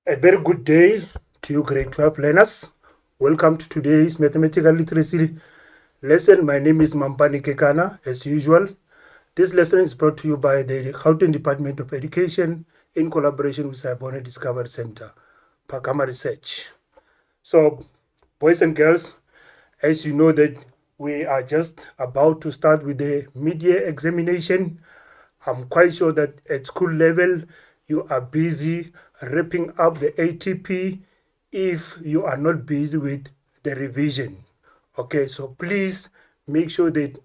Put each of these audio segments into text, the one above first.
A very good day to you, grade 12 learners. Welcome to today's mathematical literacy lesson. My name is Mampani Kekana, as usual. This lesson is brought to you by the Gauteng Department of Education in collaboration with Siboney Discovery Center, Pakama Research. So, boys and girls, as you know that we are just about to start with the mid-year examination. I'm quite sure that at school level you are busy wrapping up the ATP if you are not busy with the revision. Okay, so please make sure that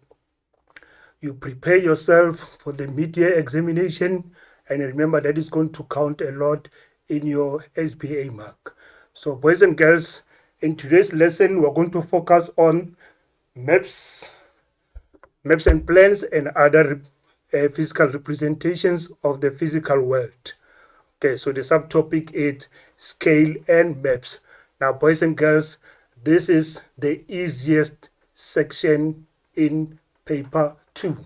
you prepare yourself for the mid-year examination, and remember that is going to count a lot in your SBA mark. So boys and girls, in today's lesson we're going to focus on maps and plans and other physical representations of the physical world. Okay, so the subtopic is scale and maps. Now, boys and girls, this is the easiest section in paper 2.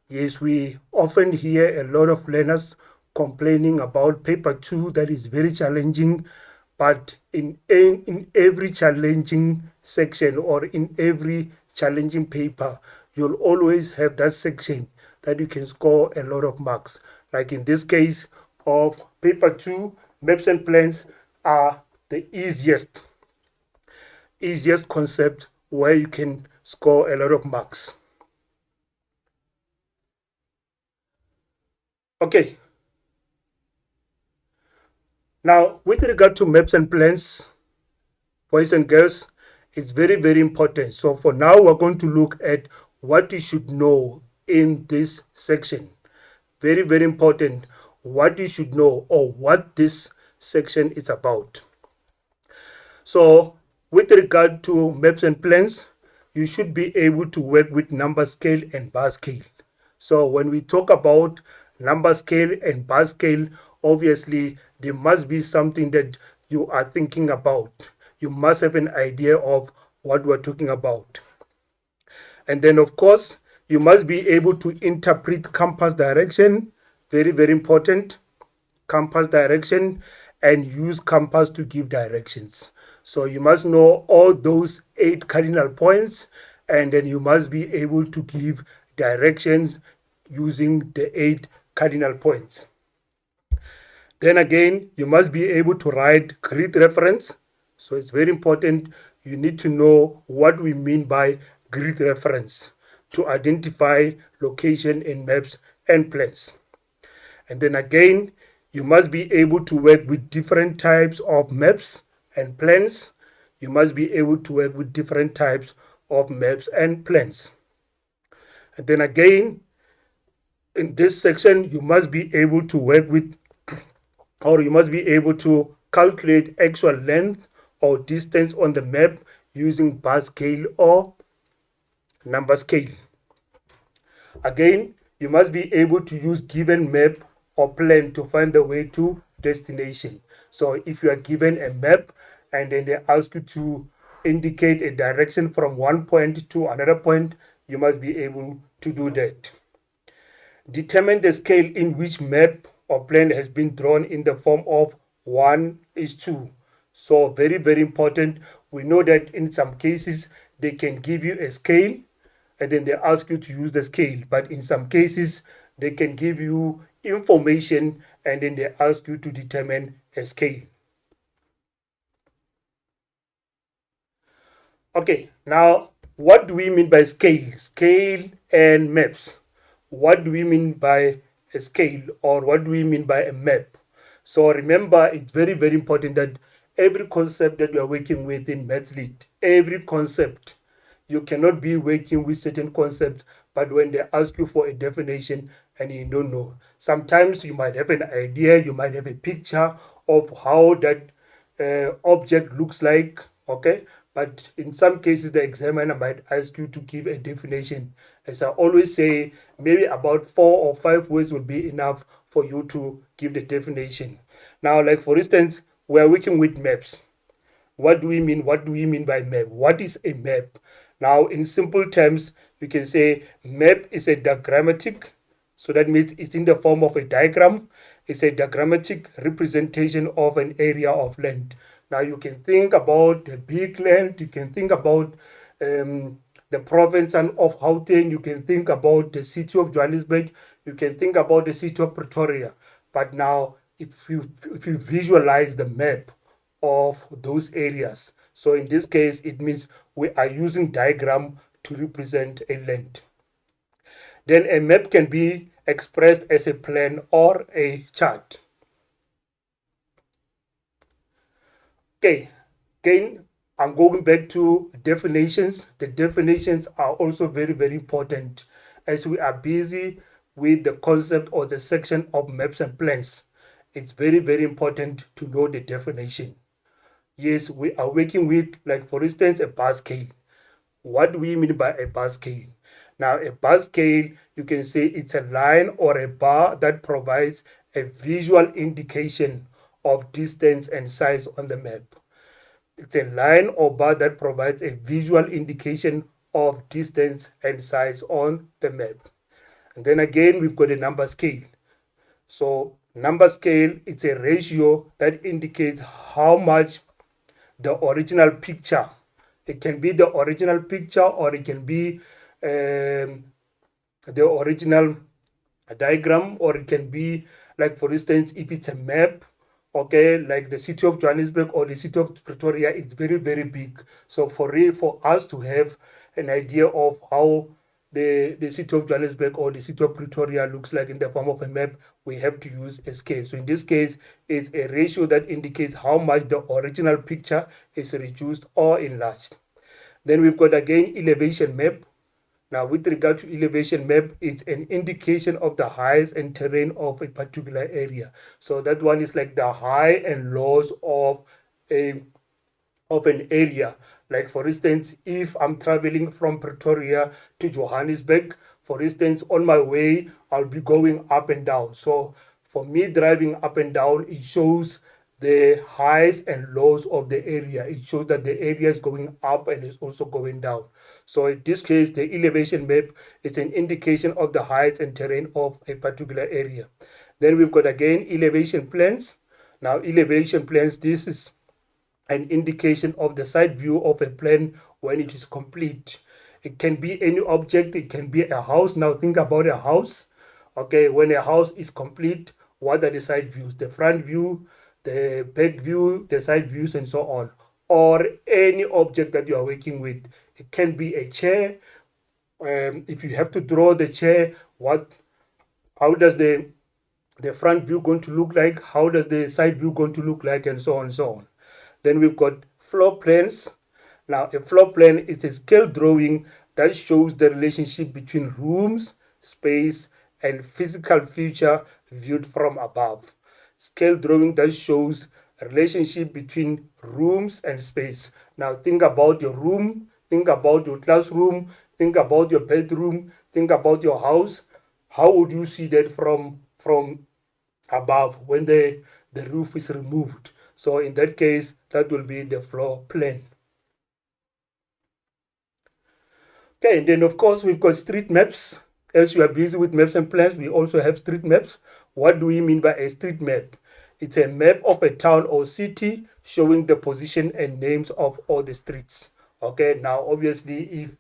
Yes, we often hear a lot of learners complaining about paper 2 that is very challenging, but in every challenging section or in every challenging paper, you'll always have that section that you can score a lot of marks. Like in this case of paper 2, maps and plans are the easiest concept where you can score a lot of marks. Okay. Now, with regard to maps and plans, boys and girls, it's very, very important. So for now, we're going to look at what you should know in this section. Very, very important what you should know or what this section is about. So with regard to maps and plans, you should be able to work with number scale and bar scale. So when we talk about number scale and bar scale, obviously there must be something that you are thinking about. You must have an idea of what we're talking about. And then of course, you must be able to interpret compass direction, very, very important, compass direction, and use compass to give directions. So you must know all those 8 cardinal points, and then you must be able to give directions using the 8 cardinal points. Then again, you must be able to write grid reference. So it's very important. You need to know what we mean by grid reference to identify location in maps and plans. And then again, you must be able to work with different types of maps and plans. You must be able to work with different types of maps and plans. And then again, in this section, you must be able to work with, or you must be able to calculate actual length or distance on the map using bar scale or number scale. Again, you must be able to use given map or plan to find the way to destination. So if you are given a map and then they ask you to indicate a direction from one point to another point, you must be able to do that. Determine the scale in which map or plan has been drawn in the form of 1:2. So very, very important. We know that in some cases they can give you a scale and then they ask you to use the scale, but in some cases they can give you information and then they ask you to determine a scale. Okay, now what do we mean by scale and maps? What do we mean by a scale, or what do we mean by a map? So remember, it's very, very important that every concept that you are working with in Maths Lit, every concept, you cannot be working with certain concepts, but when they ask you for a definition and you don't know, sometimes you might have an idea, you might have a picture of how that object looks like, okay? But in some cases, the examiner might ask you to give a definition. As I always say, maybe about 4 or 5 words will be enough for you to give the definition. Now, like for instance, we are working with maps. What do we mean? What do we mean by map? What is a map? Now, in simple terms, you can say map is a diagrammatic. So that means it's in the form of a diagram. is a diagrammatic representation of an area of land. Now you can think about the big land, you can think about the province of Gauteng, you can think about the city of Johannesburg, you can think about the city of Pretoria. But now if you visualize the map of those areas, so in this case it means we are using diagram to represent a land. Then a map can be expressed as a plan or a chart. Okay, again, I'm going back to definitions. The definitions are also very, very important as we are busy with the concept or the section of maps and plans. It's very, very important to know the definition. Yes, we are working with, like for instance, a bar scale. What do we mean by a bar scale? Now, a bar scale, you can say it's a line or a bar that provides a visual indication of distance and size on the map. It's a line or bar that provides a visual indication of distance and size on the map. And then again, we've got a number scale. So number scale, it's a ratio that indicates how much the original picture. It can be the original picture or it can be the original diagram, or it can be, like for instance, if it's a map, okay, like the city of Johannesburg or the city of Pretoria, it's very, very big. So for us to have an idea of how the city of Johannesburg or the city of Pretoria looks like in the form of a map, we have to use a scale. So in this case, it's a ratio that indicates how much the original picture is reduced or enlarged. Then we've got again elevation map. Now, with regard to elevation map, it's an indication of the heights and terrain of a particular area. So that one is like the high and lows a of an area. Like for instance, if I'm traveling from Pretoria to Johannesburg, for instance, on my way, I'll be going up and down. So for me driving up and down, it shows the highs and lows of the area. It shows that the area is going up and it's also going down. So in this case, the elevation map is an indication of the heights and terrain of a particular area. Then we've got again elevation plans. Now elevation plans, this is an indication of the side view of a plan when it is complete. It can be any object, it can be a house. Now think about a house. Okay, when a house is complete, what are the side views? The front view, the back view, the side views, and so on. Or any object that you are working with. It can be a chair. If you have to draw the chair, how does the front view going to look like? How does the side view going to look like? And so on and so on. Then we've got floor plans. Now, a floor plan is a scale drawing that shows the relationship between rooms, space, and physical feature viewed from above. Scale drawing that shows a relationship between rooms and space. Now, think about your room, think about your classroom, think about your bedroom, think about your house. How would you see that from above when the roof is removed? So in that case, that will be the floor plan. Okay, and then of course we've got street maps. As you are busy with maps and plans, we also have street maps. What do we mean by a street map? It's a map of a town or city showing the position and names of all the streets. Okay, now obviously if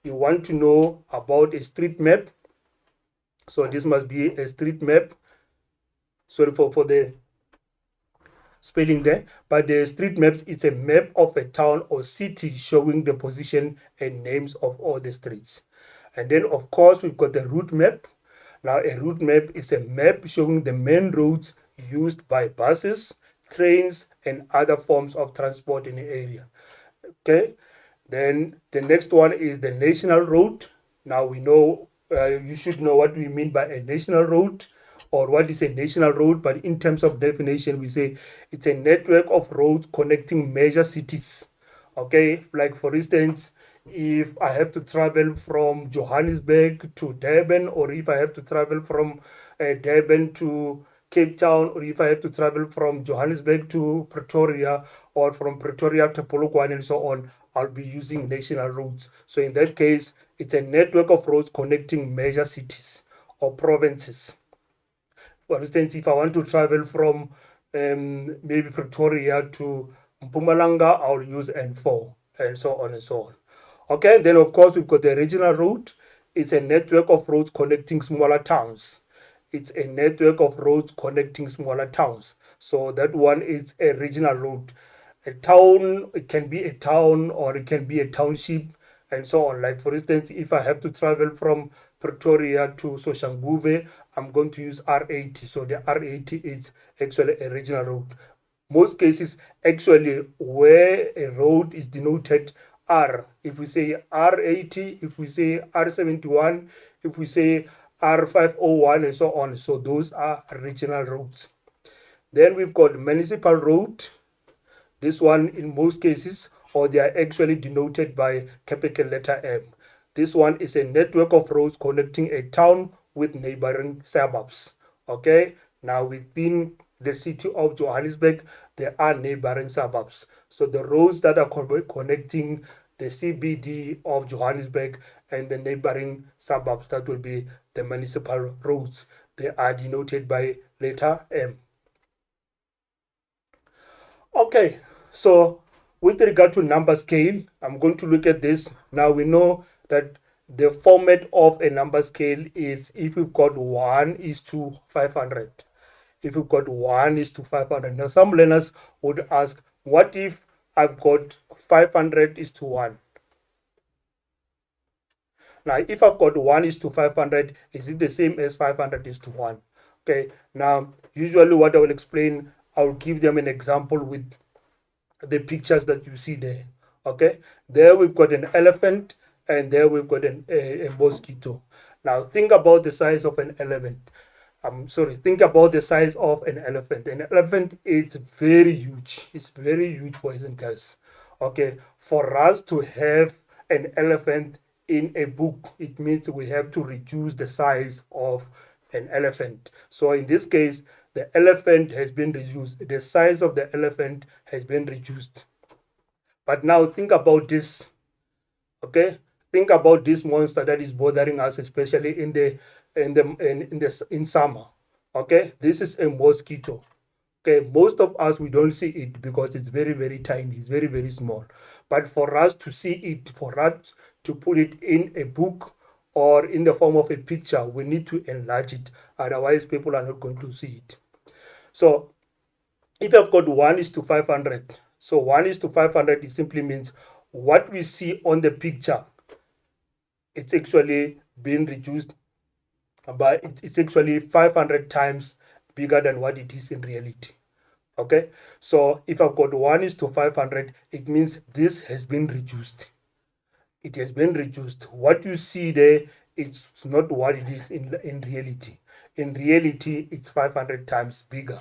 you want to know about a street map, so this must be a street map. Sorry for the spelling there, but the street maps, it's a map of a town or city showing the position and names of all the streets. And then of course we've got the route map. Now a route map is a map showing the main roads used by buses, trains, and other forms of transport in the area. Okay, then the next one is the national road. Now we know, you should know what we mean by a national road or what is a national road, but in terms of definition, we say it's a network of roads connecting major cities. Okay, like for instance, if I have to travel from Johannesburg to Durban, or if I have to travel from Durban to Cape Town, or if I have to travel from Johannesburg to Pretoria, or from Pretoria to Polokwane, and so on, I'll be using national roads. So in that case, it's a network of roads connecting major cities or provinces. For instance, if I want to travel from maybe Pretoria to Mpumalanga, I'll use N4 and so on and so on. Okay, then of course we've got the regional route. It's a network of roads connecting smaller towns. It's a network of roads connecting smaller towns. So that one is a regional route. A town, it can be a town or it can be a township and so on. Like for instance, if I have to travel from Pretoria to Soshanguve, I'm going to use R80. So the R80 is actually a regional route. Most cases, actually, where a road is denoted R, if we say R80, if we say R71, if we say R501, and so on. So those are regional roads. Then we've got municipal road. This one in most cases, or they are actually denoted by capital letter M. This one is a network of roads connecting a town with neighboring suburbs. Okay, now within the city of Johannesburg, there are neighboring suburbs. So the roads that are connecting the CBD of Johannesburg and the neighboring suburbs, that will be the municipal roads. They are denoted by letter M. Okay, so with regard to number scale, I'm going to look at this. Now we know that the format of a number scale is if you've got 1 is to 500. If you've got 1 is to 500. Now some learners would ask, what if I've got 500 is to 1? Now if I've got 1 is to 500, is it the same as 500 is to 1? Okay, now usually what I will explain, I'll give them an example with the pictures that you see there. Okay, there we've got an elephant and there we've got a mosquito. Now think about the size of an elephant. I'm sorry, think about the size of an elephant. An elephant is very huge. It's very huge, boys and girls. Okay, for us to have an elephant in a book, it means we have to reduce the size of an elephant. So in this case, the elephant has been reduced. The size of the elephant has been reduced. But now think about this. Okay, think about this monster that is bothering us, especially in summer. Okay, this is a mosquito. Okay, most of us, we don't see it because it's very, very tiny. It's very, very small. But for us to see it, for us to put it in a book or in the form of a picture, we need to enlarge it. Otherwise, people are not going to see it. So if I've got 1 is to 500, so 1 is to 500, it simply means what we see on the picture, it's actually being reduced by, it's actually 500 times bigger than what it is in reality. Okay, so if I've got 1 is to 500, it means this has been reduced. It has been reduced. What you see there, it's not what it is in reality. In reality, it's 500 times bigger.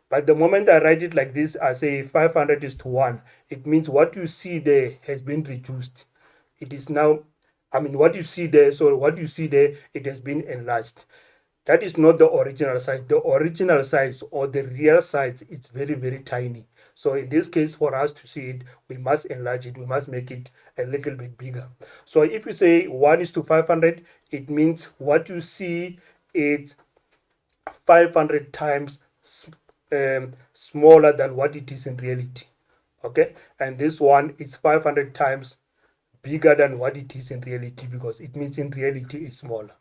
But the moment I write it like this, I say 500 is to 1. It means what you see there has been reduced. It is now, I mean, what you see there, so what you see there, it has been enlarged. That is not the original size. The original size or the real size is very, very tiny. So in this case, for us to see it, we must enlarge it. We must make it a little bit bigger. So if you say 1 is to 500, it means what you see is 500 times smaller than what it is in reality. Okay, and this one is 500 times bigger than what it is in reality, because it means in reality it's smaller.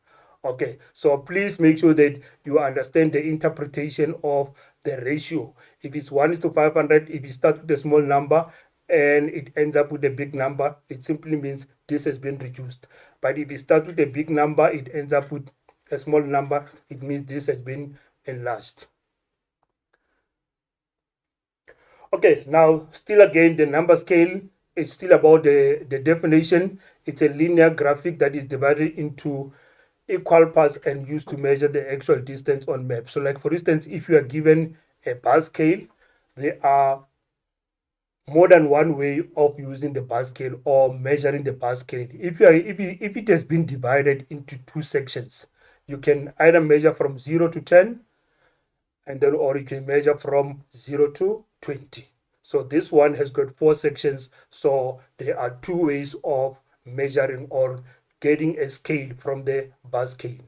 Okay, so please make sure that you understand the interpretation of the ratio. If it's 1 is to 500, if you start with a small number and it ends up with a big number, it simply means this has been reduced. But if you start with a big number, it ends up with a small number, it means this has been enlarged. Okay, now still again, the number scale is still about the definition. It's a linear graphic that is divided into equal parts and used to measure the actual distance on maps. So like for instance, if you are given a bar scale, there are more than one way of using the bar scale or measuring the bar scale. If it has been divided into two sections, you can either measure from 0 to 10, and then or you can measure from 0 to 20. So this one has got 4 sections. So there are 2 ways of measuring or getting a scale from the bar scale.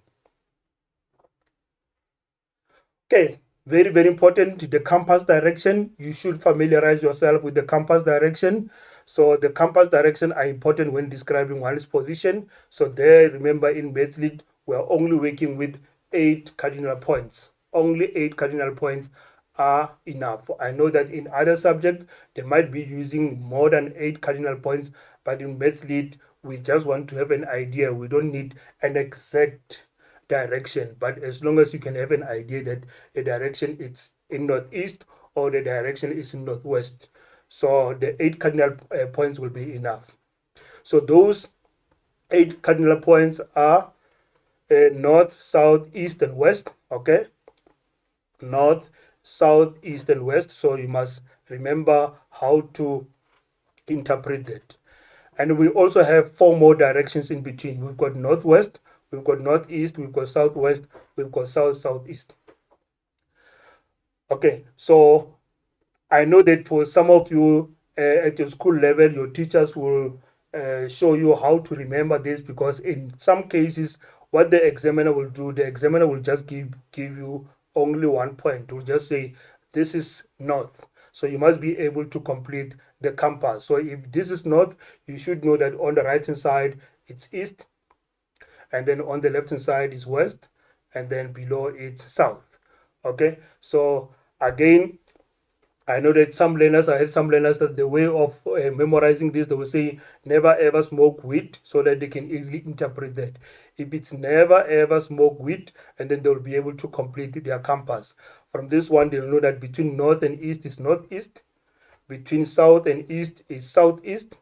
Okay, very, very important. The compass direction, you should familiarize yourself with the compass direction. So the compass direction are important when describing one's position. So there, remember in Mathlead, we're only working with 8 cardinal points. Only 8 cardinal points are enough. I know that in other subjects, they might be using more than 8 cardinal points, but in Mathlead, we just want to have an idea. We don't need an exact direction, but as long as you can have an idea that the direction is in northeast or the direction is in northwest, so the 8 cardinal points will be enough. So those 8 cardinal points are north, south, east, and west. Okay, north, south, east, and west. So you must remember how to interpret that. And we also have 4 more directions in between. We've got northwest, we've got northeast, we've got southwest, we've got south, southeast. Okay, so I know that for some of you at your school level, your teachers will show you how to remember this, because in some cases, what the examiner will do, the examiner will just give you only 1 point. Will just say this is north, so you must be able to complete the compass. So if this is north, you should know that on the right hand side it's east, and then on the left hand side is west, and then below it's south. Okay, so again, I know that I had some learners that the way of memorizing this, they will say never ever smoke weed, so that they can easily interpret that. If it's never ever smoke weed, and then they'll be able to complete their compass. From this one, they'll know that between north and east is northeast, between south and east is southeast,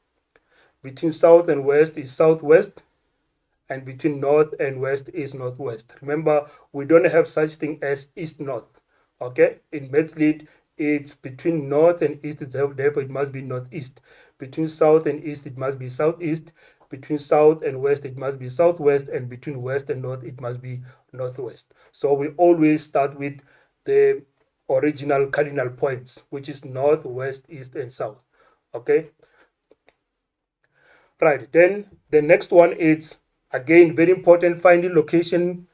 between south and west is southwest, and between north and west is northwest. Remember, we don't have such thing as east-north. Okay, in Mathlead, it's between north and east, therefore it must be northeast. Between south and east, it must be southeast. Between south and west, it must be southwest, and between west and north, it must be northwest. So we always start with the original cardinal points, which is north, west, east, and south. Okay, right. Then the next one is again very important, finding location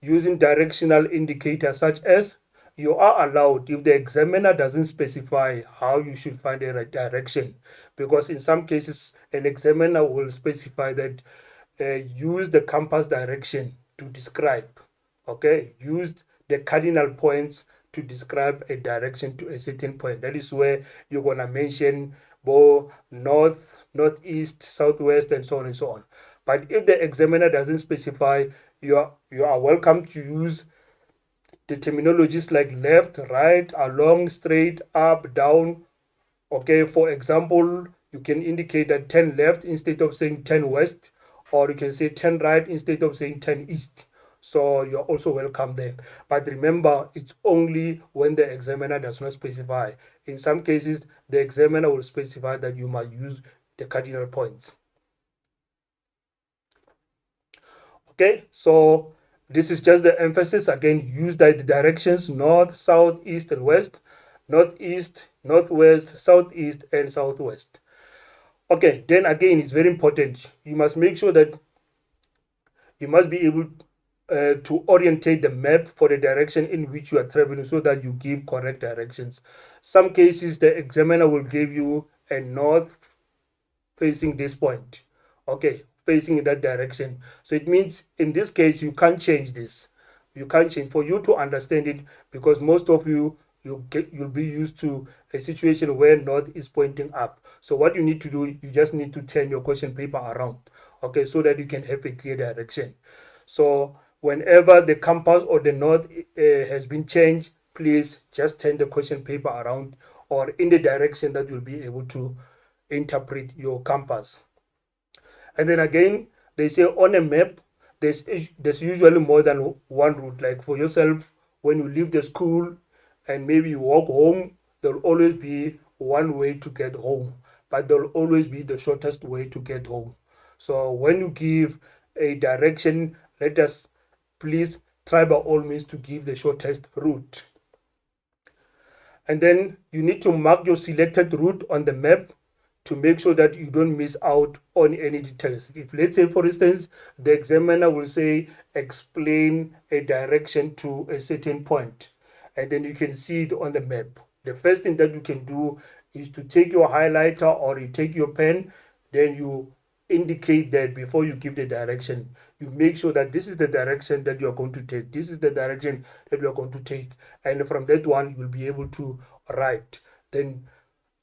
using directional indicators, such as you are allowed if the examiner doesn't specify how you should find a right direction, because in some cases an examiner will specify that use the compass direction to describe. Okay, use the cardinal points to describe a direction to a certain point. That is where you're gonna mention both north, northeast, southwest, and so on and so on. But if the examiner doesn't specify, you are welcome to use the terminologies like left, right, along, straight, up, down. Okay, for example, you can indicate that 10 left instead of saying 10 west, or you can say 10 right instead of saying 10 east. So you're also welcome there. But remember, it's only when the examiner does not specify. In some cases, the examiner will specify that you must use the cardinal points. Okay, so this is just the emphasis. Again, use the directions north, south, east, and west, northeast, northwest, southeast, and southwest. Okay, then again, it's very important. You must make sure that you must be able to orientate the map for the direction in which you are traveling, so that you give correct directions. Some cases, the examiner will give you a north facing this point. Okay, facing in that direction. So it means in this case, you can't change this. You can't change for you to understand it, because most of you'll be used to a situation where north is pointing up. So what you need to do, you just need to turn your question paper around, okay, so that you can have a clear direction. So whenever the compass or the north has been changed, please just turn the question paper around or in the direction that you'll be able to interpret your compass. And then again, they say on a map, there's usually more than one route. Like for yourself, when you leave the school and maybe you walk home, there'll always be one way to get home, but there'll always be the shortest way to get home. So when you give a direction, let us please try by all means to give the shortest route. And then you need to mark your selected route on the map to make sure that you don't miss out on any details. If, let's say, for instance, the examiner will say explain a direction to a certain point, and then you can see it on the map. The first thing that you can do is to take your highlighter or you take your pen, then you indicate that before you give the direction. You make sure that this is the direction that you are going to take. This is the direction that you are going to take. And from that one, you'll be able to write. Then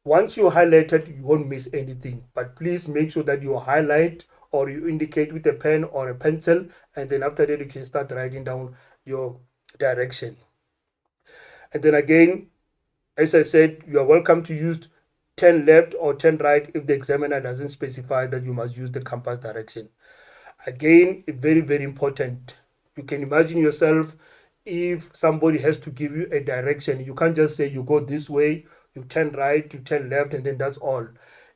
once you highlight it, you won't miss anything. But please make sure that you highlight or you indicate with a pen or a pencil, and then after that you can start writing down your direction. And then again, as I said, you are welcome to use 10 left or 10 right if the examiner doesn't specify that you must use the compass direction. Again, it's very, very important. You can imagine yourself if somebody has to give you a direction. You can't just say you go this way, you turn right, you turn left, and then that's all.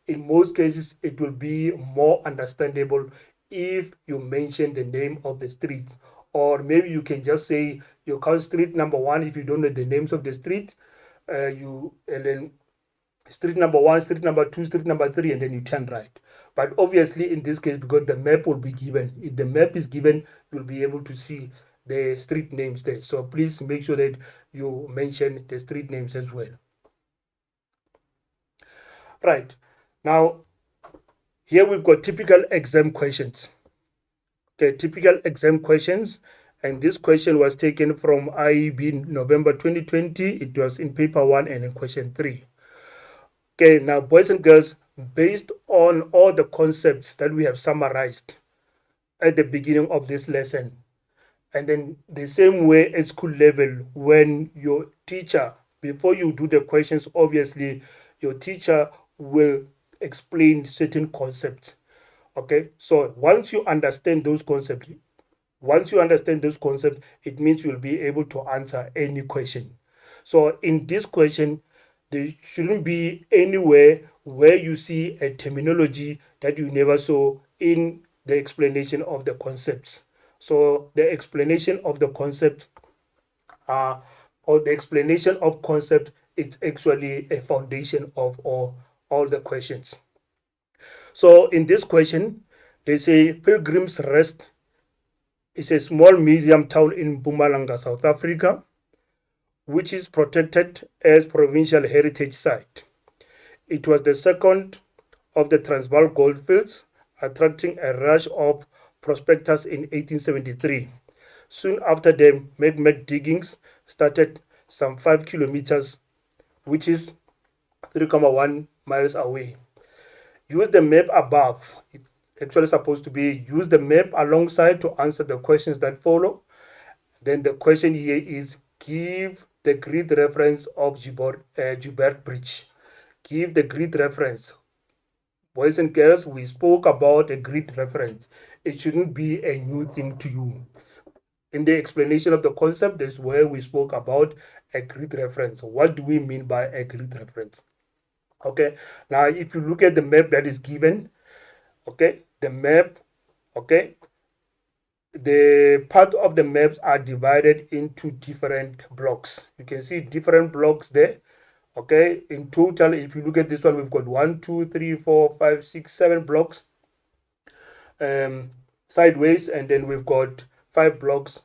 In most cases, it will be more understandable if you mention the name of the street. Or maybe you can just say you call street number one if you don't know the names of the street. And then street number one, street number two, street number three, and then you turn right. But obviously, in this case, because the map will be given, if the map is given, you'll be able to see the street names there. So please make sure that you mention the street names as well. Right. Now, here we've got typical exam questions. Okay, typical exam questions. And this question was taken from IEB November 2020. It was in paper 1 and in question 3. Okay, now boys and girls, based on all the concepts that we have summarized at the beginning of this lesson, and then the same way at school level, when your teacher, before you do the questions, obviously your teacher will explain certain concepts. Okay, so once you understand those concepts, it means you'll be able to answer any question. So in this question, there shouldn't be anywhere where you see a terminology that you never saw in the explanation of the concepts. So the explanation of the concept or the explanation of concept, it's actually a foundation of all the questions. So in this question, they say Pilgrim's Rest is a small museum town in Mpumalanga, South Africa, which is protected as provincial heritage site. It was the second of the Transvaal goldfields, attracting a rush of prospectors in 1873. Soon after the magnet diggings started some 5 kilometers, which is 3.1 miles away. Use the map above. It's actually supposed to be use the map alongside to answer the questions that follow. Then the question here is give the grid reference of Joubert Bridge. Give the grid reference. Boys and girls, we spoke about a grid reference. It shouldn't be a new thing to you. In the explanation of the concept, is where we spoke about a grid reference. What do we mean by a grid reference? Okay, now if you look at the map that is given, okay, the map, okay, the part of the maps are divided into different blocks. You can see different blocks there. Okay, in total, if you look at this one, we've got 1, 2, 3, 4, 5, 6, 7 blocks sideways, and then we've got 5 blocks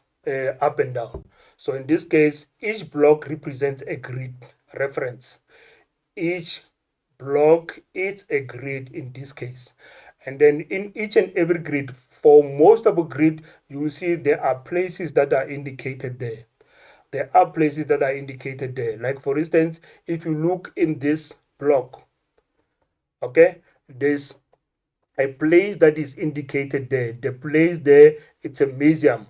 up and down. So in this case, each block represents a grid reference. Each block is a grid in this case. And then in each and every grid, for most of a grid, you will see there are places that are indicated there. There are places that are indicated there. Like for instance, if you look in this block, okay, there's a place that is indicated there. The place there, it's a museum.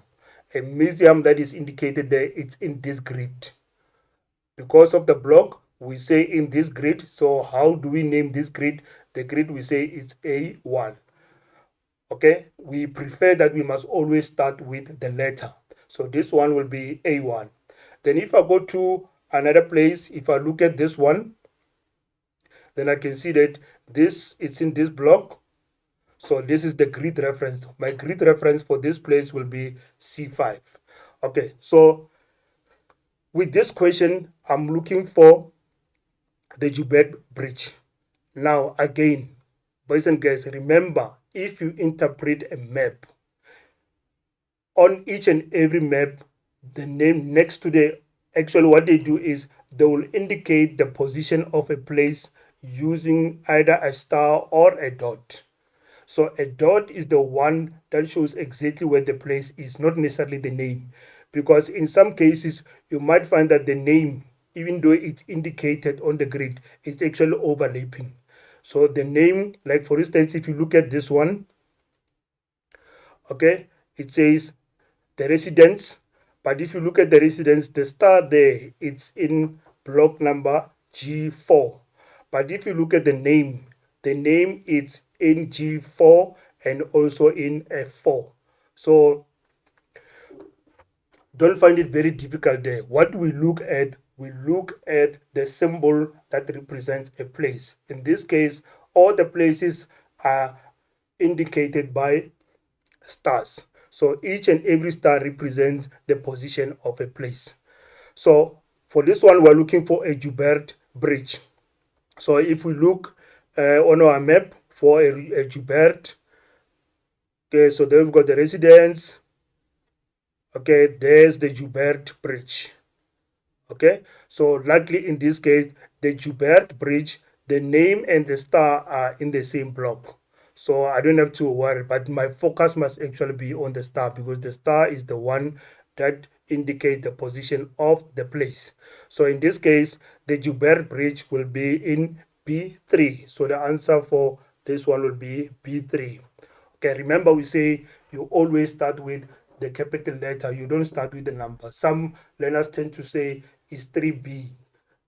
A museum that is indicated there, it's in this grid. Because of the block, we say in this grid. So how do we name this grid? The grid we say it's A1. Okay, we prefer that we must always start with the letter. So this one will be A1. Then if I go to another place, if I look at this one, then I can see that this is in this block. So this is the grid reference. My grid reference for this place will be C5. Okay, so with this question, I'm looking for the Joubert Bridge. Now again, boys and girls, remember, if you interpret a map, on each and every map, the name next to the actually what they do is they will indicate the position of a place using either a star or a dot. So a dot is the one that shows exactly where the place is, not necessarily the name. Because in some cases, you might find that the name, even though it's indicated on the grid, it's actually overlapping. So the name, like for instance, if you look at this one, okay, it says the residence. But if you look at the residence, the star there, it's in block number G4. But if you look at the name is in G4 and also in F4. So don't find it very difficult there. What we look at the symbol that represents a place. In this case, all the places are indicated by stars. So each and every star represents the position of a place. So for this one, we're looking for a Joubert bridge. So if we look on our map for a Joubert, okay, so there we've got the residence. Okay, there's the Joubert bridge. Okay, so likely in this case, the Joubert bridge, the name and the star are in the same block. So I don't have to worry, but my focus must actually be on the star because the star is the one that indicates the position of the place. So in this case, the Joubert bridge will be in B3. So the answer for this one will be B3. Okay, remember we say you always start with the capital letter. You don't start with the number. Some learners tend to say it's 3B.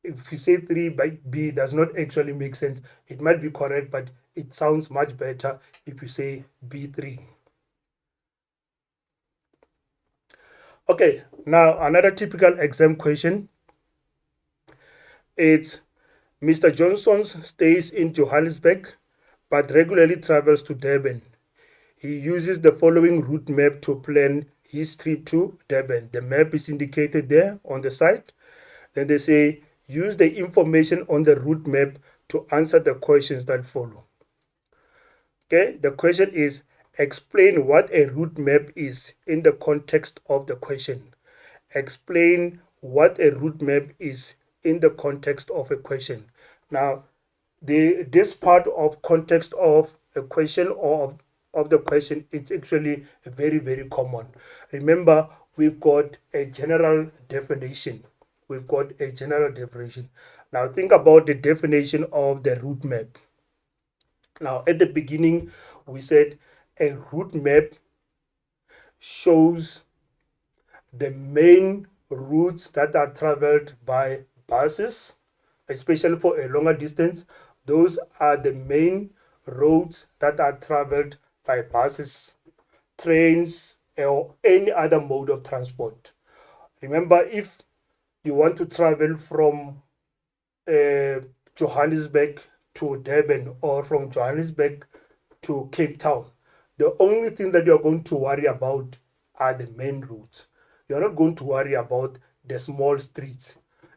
If you say 3 by B does not actually make sense. It might be correct, but it sounds much better if you say B3. Okay, now another typical exam question. It's Mr. Johnson stays in Johannesburg but regularly travels to Durban. He uses the following route map to plan his trip to Durban. The map is indicated there on the side. Then they say, use the information on the route map to answer the questions that follow. Okay, the question is, explain what a route map is in the context of the question. Explain what a route map is in the context of a question. Now, this part of context of a question or of the question, it's actually very common. Remember, we've got a general definition. We've got a general definition. Now think about the definition of the route map. Now at the beginning, we said a route map shows the main routes that are traveled by buses, especially for a longer distance. Those are the main roads that are traveled by buses, trains, or any other mode of transport. Remember, if you want to travel from uh, Johannesburg to Durban or from Johannesburg to Cape Town, the only thing that you're going to worry about are the main roads. You're not going to worry about the small streets.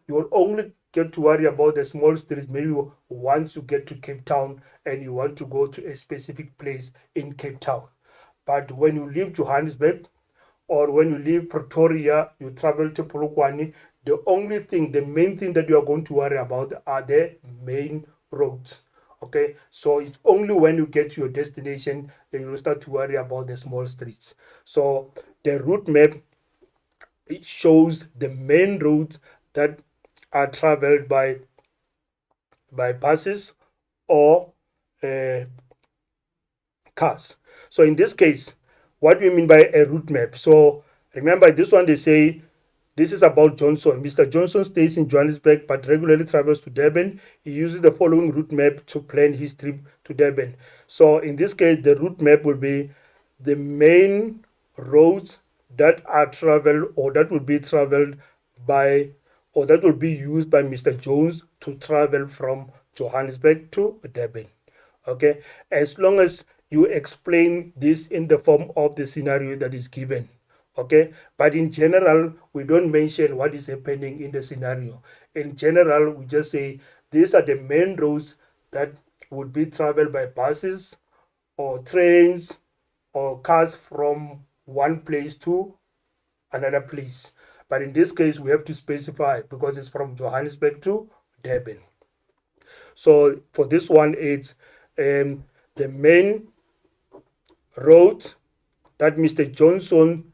You will only get to worry about the small streets maybe once you get to Cape Town and you want to go to a specific place in Cape Town. But when you leave Johannesburg or when you leave Pretoria, you travel to Polokwane, the main thing that you are going to worry about are the main roads. Okay, so it's only when you get to your destination that you will start to worry about the small streets. So the route map, it shows the main roads that are traveled by buses or uh, cars. So in this case, what do you mean by a route map? So remember this one, they say this is about Johnson. Mr. Johnson stays in Johannesburg but regularly travels to Durban. He uses the following route map to plan his trip to Durban. So in this case, the route map will be the main roads that are traveled or that will be traveled by or that will be used by Mr. Jones to travel from Johannesburg to Durban. Okay, as long as you explain this in the form of the scenario that is given. Okay, but in general, we don't mention what is happening in the scenario. In general, we just say these are the main roads that would be traveled by buses or trains or cars from one place to another place. But in this case, we have to specify because it's from Johannesburg to Durban. So for this one, it's the main road that Mr. Johnson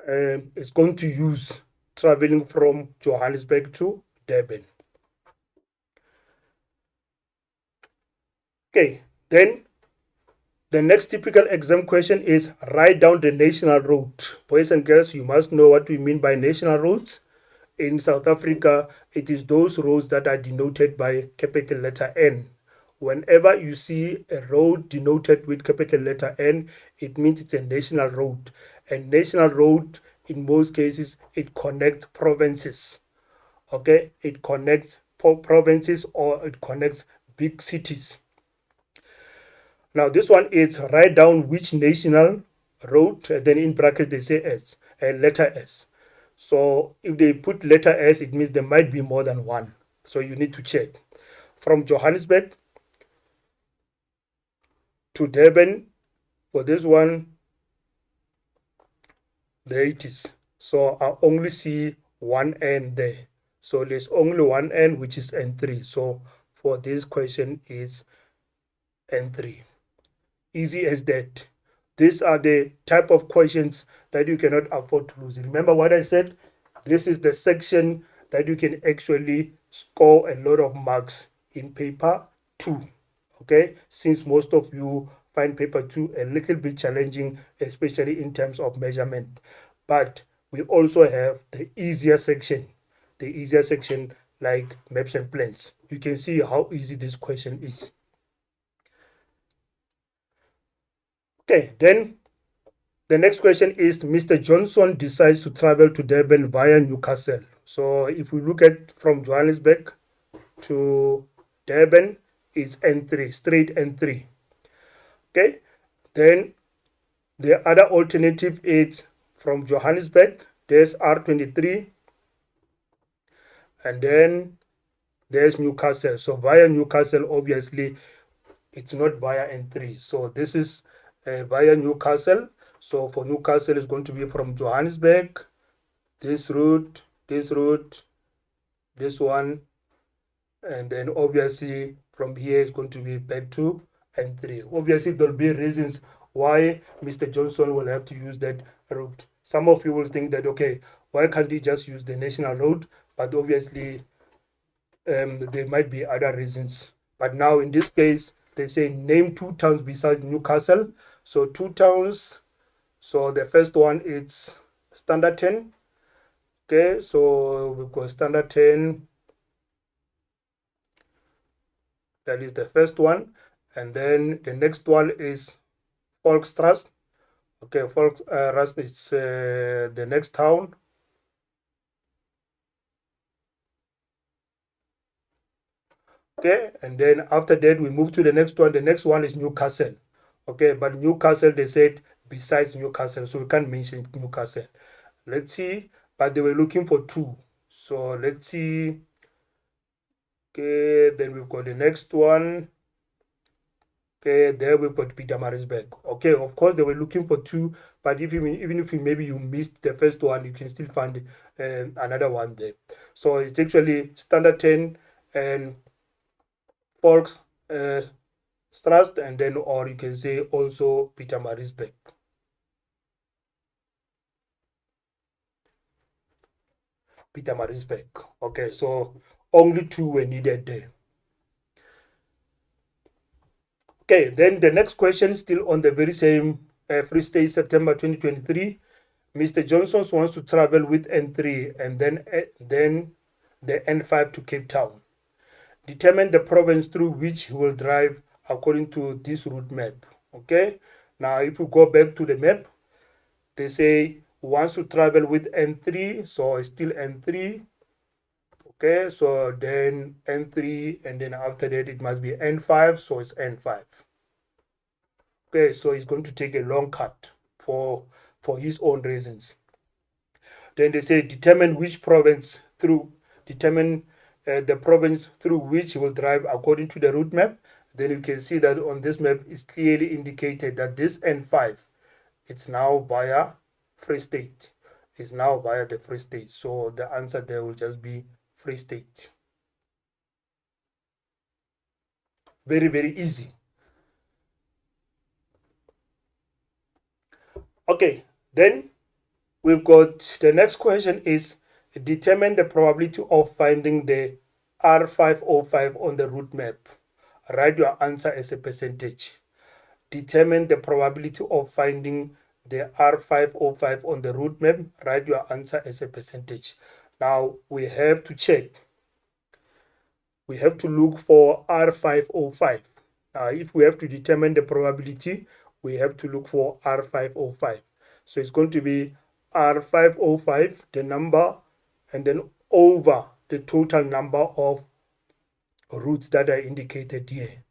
is going to use traveling from Johannesburg to Durban. Okay, then the next typical exam question is write down the national road. Boys and girls, you must know what we mean by national roads. In South Africa, it is those roads that are denoted by capital letter N. Whenever you see a road denoted with capital letter N, it means it's a national road. And national road, in most cases, it connects provinces. Okay, it connects provinces or it connects big cities. Now this one is write down which national road, then in brackets they say S, letter S. So if they put letter S, it means there might be more than one. So you need to check. From Johannesburg to Durban, for this one, there it is. So I only see one N there. So there's only one N, which is N3. So for this question is N3. Easy as that. These are the type of questions that you cannot afford to lose. Remember what I said? This is the section that you can actually score a lot of marks in paper 2. Okay, since most of you find paper 2 a little bit challenging, especially in terms of measurement. But we also have the easier section, like maps and plans. You can see how easy this question is. Okay, then the next question is Mr. Johnson decides to travel to Durban via Newcastle. So if we look at from Johannesburg to Durban, it's N3, straight N3. Okay, then the other alternative is from Johannesburg, there's R23, and then there's Newcastle. So via Newcastle, obviously, it's not via N3. So this is via Newcastle. So for Newcastle, it's going to be from Johannesburg, this route, this one, and then obviously from here it's going to be back to N3. Obviously, there'll be reasons why Mr. Johnson will have to use that route. Some of you will think that, okay, why can't he just use the national road? But obviously, there might be other reasons. But now in this case, they say name 2 towns besides Newcastle. So 2 towns. So the first one is Standerton. Okay, so we've got Standerton. That is the first one. And then the next one is Volkstraat. Okay, Volkstraat is the next town. Okay, and then after that we move to the next one. The next one is Newcastle. Okay, but Newcastle, they said besides Newcastle, so we can't mention Newcastle. Let's see, but they were looking for 2. So let's see. Okay, then we've got the next one. Okay, there we've got Pietermaritzburg. Okay, of course they were looking for 2, but even if maybe you missed the first one, you can still find another one there. So it's actually Standerton and Volks Strust, and then or you can say also Pietermaritzburg. Pietermaritzburg. Okay, so only 2 were needed there. Okay, then the next question, still on the very same Free State, September 2023. Mr. Johnson wants to travel with N3 and then the N5 to Cape Town. Determine the province through which he will drive according to this route map. Okay, now if we go back to the map, they say wants to travel with N3, so it's still N3. Okay, so then N3, and then after that it must be N5, so it's N5. Okay, so he's going to take a long cut for his own reasons. Then they say determine which province determine the province through which he will drive according to the route map. Then you can see that on this map it's clearly indicated that this N5, it's now via Free State. is now via the Free State. So the answer there will just be Free State. Very, very easy. Okay, then we've got the next question is determine the probability of finding the R505 on the route map. Write your answer as a percentage. Determine the probability of finding the R505 on the route map. Write your answer as a percentage. Now we have to check. We have to look for R505. If we have to determine the probability, we have to look for R505. So it's going to be R505, the number, and then over the total number of routes that are indicated here.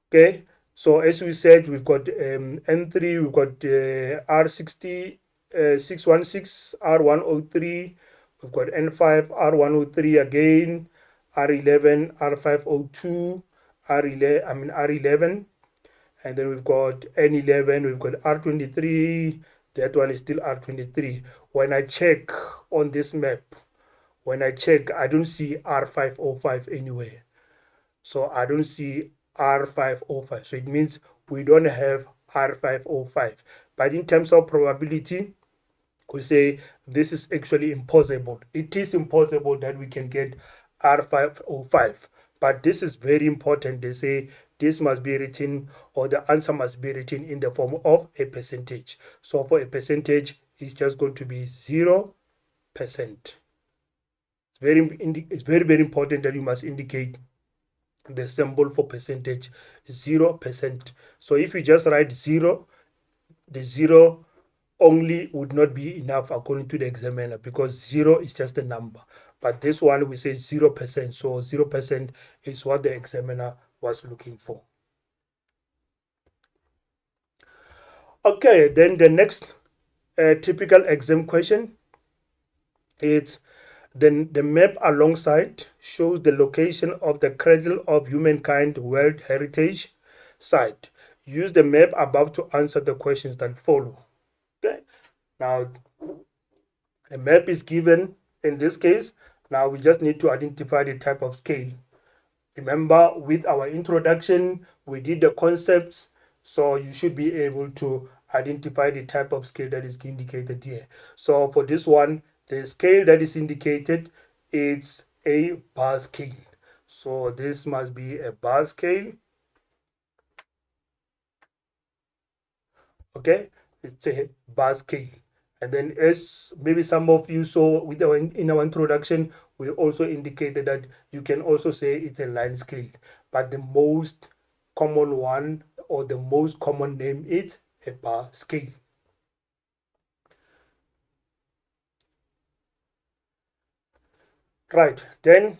Okay, so as we said, we've got N3, we've got R60, 616, R103, we've got N5, R103 again, R11, R502, R11, R11, and then we've got N11, we've got R23, that one is still R23. When I check on this map, I don't see R505 anywhere. So I don't see R505. So it means we don't have R505. But in terms of probability, we say this is actually impossible. It is impossible that we can get R505. But this is very important. They say this must be written, or the answer must be written in the form of a percentage. So for a percentage, it's just going to be 0%. It's very, very important that you must indicate the symbol for percentage 0%. So if you just write 0, the 0 only would not be enough according to the examiner, because 0 is just a number. But this one we say 0%. So 0% is what the examiner was looking for. Okay, then the next typical exam question is then the map alongside shows the location of the Cradle of Humankind World Heritage Site. Use the map above to answer the questions that follow. Okay, now a map is given in this case. Now we just need to identify the type of scale. Remember, with our introduction, we did the concepts, so you should be able to identify the type of scale that is indicated here. So for this one, the scale that is indicated is a bar scale. So this must be a bar scale. Okay, it's a bar scale. And then as maybe some of you saw with in our introduction, we also indicated that you can also say it's a line scale, but the most common one, or the most common name, is a bar scale. Right, then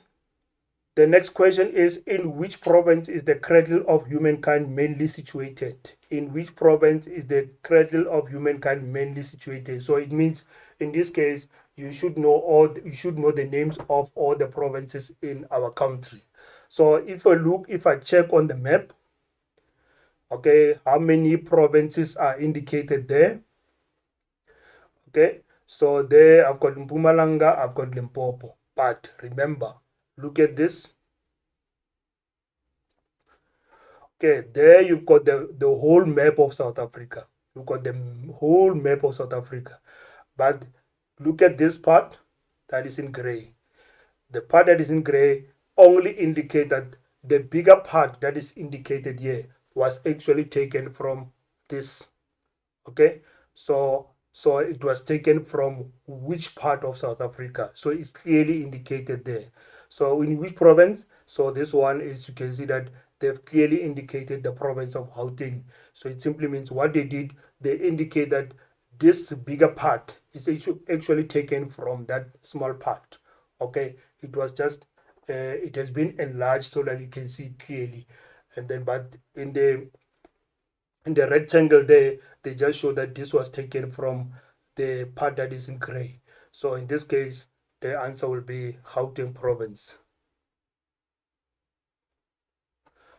the next question is, in which province is the Cradle of Humankind mainly situated? In which province is the Cradle of Humankind mainly situated? So it means in this case you should know the names of all the provinces in our country. So if I check on the map, okay, how many provinces are indicated there? Okay, so there I've got Mpumalanga, I've got Limpopo. But remember, look at this. Okay, there you've got the whole map of South Africa. You've got the whole map of South Africa. But look at this part that is in gray. The part that is in gray only indicate that the bigger part that is indicated here was actually taken from this. Okay, so it was taken from which part of South Africa? So it's clearly indicated there. So in which province? So this one is, you can see that they've clearly indicated the province of Gauteng. So it simply means what they did, they indicate that this bigger part is actually taken from that small part. Okay, it was just it has been enlarged so that you can see clearly. And then, but in the rectangle there, they just show that this was taken from the part that is in gray. So in this case, the answer will be Gauteng province.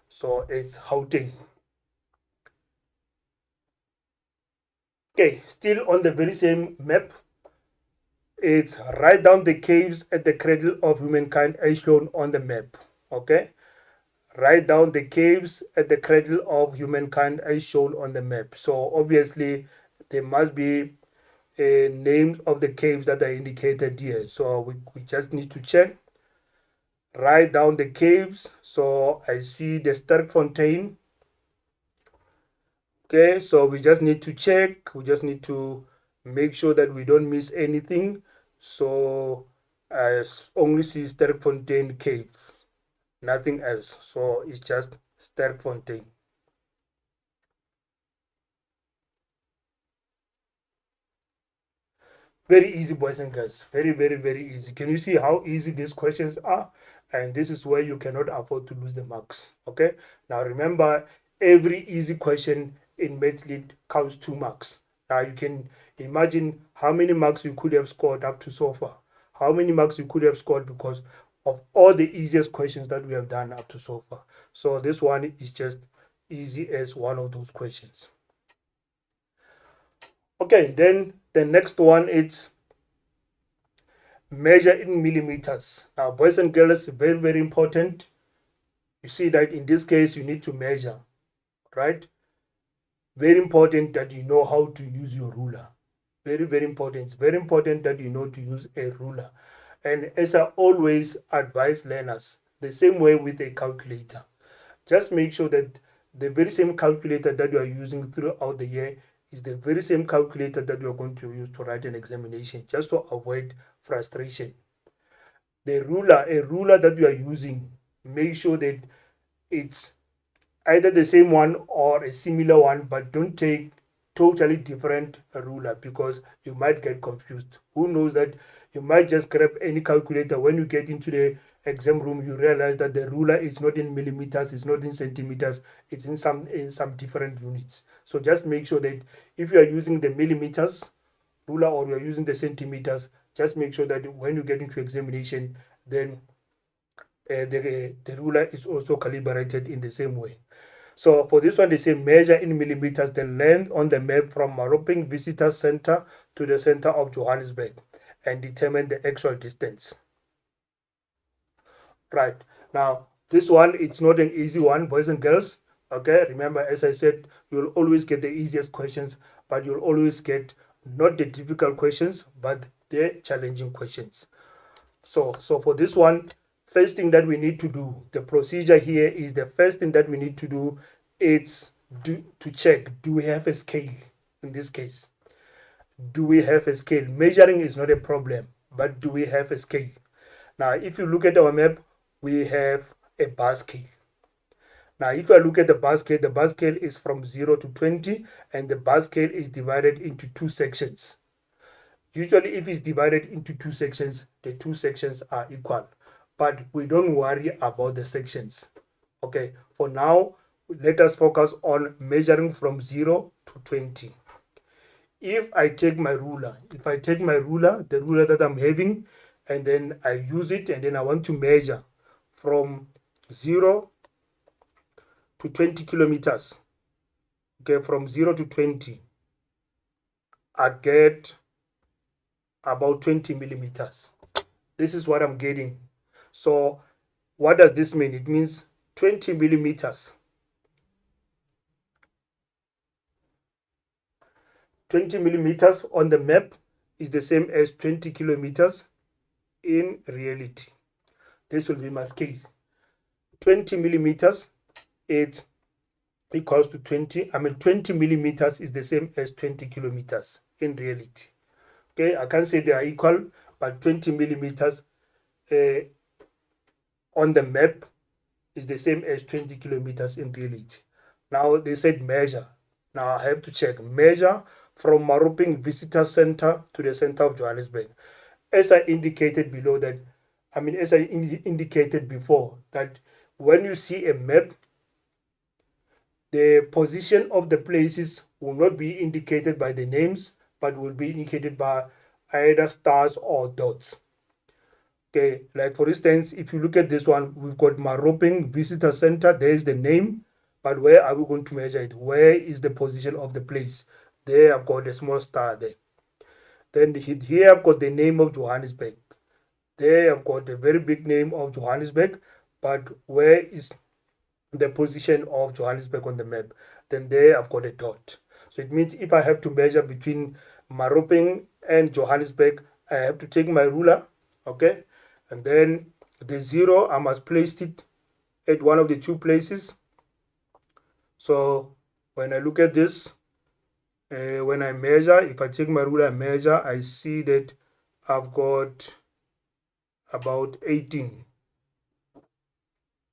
So it's Gauteng. Okay, still on the very same map. It's write down the caves at the cradle of humankind as shown on the map. Okay, write down the caves at the cradle of humankind as shown on the map. So obviously there must be names of the caves that are indicated here. So we just need to check. Write down the caves. So I see the Sterkfontein. Okay, so we just need to check. We just need to make sure that we don't miss anything. So I only see Sterkfontein cave, nothing else. So it's just Sterkfontein. Very easy, boys and girls. Very, very, very easy. Can you see how easy these questions are? And this is where you cannot afford to lose the marks. Okay. Now remember, every easy question in Mathlead counts 2 marks. Now you can imagine how many marks you could have scored up to so far. How many marks you could have scored because of all the easiest questions that we have done up to so far. So this one is just easy as one of those questions. Okay, then the next one is measure in millimeters. Now, boys and girls, very, very important. You see that in this case, you need to measure, right? Very important that you know how to use your ruler. Very, very important. It's very important that you know to use a ruler. And as I always advise learners, the same way with a calculator. Just make sure that the very same calculator that you are using throughout the year is the very same calculator that you are going to use to write an examination, just to avoid frustration. A ruler that you are using, make sure that it's either the same one or a similar one, but don't take totally different ruler because you might get confused. Who knows that you might just grab any calculator. When you get into the exam room, you realize that the ruler is not in millimeters, it's not in centimeters, it's in some different units. So just make sure that if you are using the millimeters ruler or you are using the centimeters, just make sure that when you get into examination, then the ruler is also calibrated in the same way. So for this one, they say measure in millimeters the length on the map from Maroping Visitor Center to the center of Johannesburg and determine the actual distance. Right. Now, this one, it's not an easy one, boys and girls. Okay, remember, as I said, you'll always get the easiest questions, but you'll always get not the difficult questions, but the challenging questions. So for this one, first thing that we need to do, the procedure here is the first thing that we need to do is to check, do we have a scale in this case? Do we have a scale? Measuring is not a problem, but do we have a scale? Now, if you look at our map, we have a bar scale. Now, if I look at the bar scale is from 0 to 20, and the bar scale is divided into 2 sections. Usually, if it's divided into 2 sections, the 2 sections are equal. But we don't worry about the sections. Okay, for now, let us focus on measuring from 0 to 20. If I take my ruler, the ruler that I'm having, and then I use it, and then I want to measure from 0 to 20 kilometers. Okay, from 0 to 20, I get about 20 millimeters. This is what I'm getting. So what does this mean? It means 20 millimeters. 20 millimeters on the map is the same as 20 kilometers in reality. This will be my scale. 20 millimeters is equals to 20 millimeters is the same as 20 kilometers in reality. Okay, I can't say they are equal, but 20 millimeters on the map is the same as 20 kilometers in reality. Now they said measure. Now I have to check. Measure from Maroping Visitor Center to the center of Johannesburg. As I indicated below that, as I indicated before, that when you see a map, the position of the places will not be indicated by the names, but will be indicated by either stars or dots. Okay, like for instance, if you look at this one, we've got Maroping Visitor Center, there is the name, but where are we going to measure it? Where is the position of the place? There I've got a small star there. Then here I've got the name of Johannesburg. There I've got a very big name of Johannesburg, but where is the position of Johannesburg on the map? Then there I've got a dot. So it means if I have to measure between Maropeng and Johannesburg, I have to take my ruler, okay? And then the zero, I must place it at one of the two places. So when I look at this, when I measure, if I take my ruler and measure, I see that I've got about 18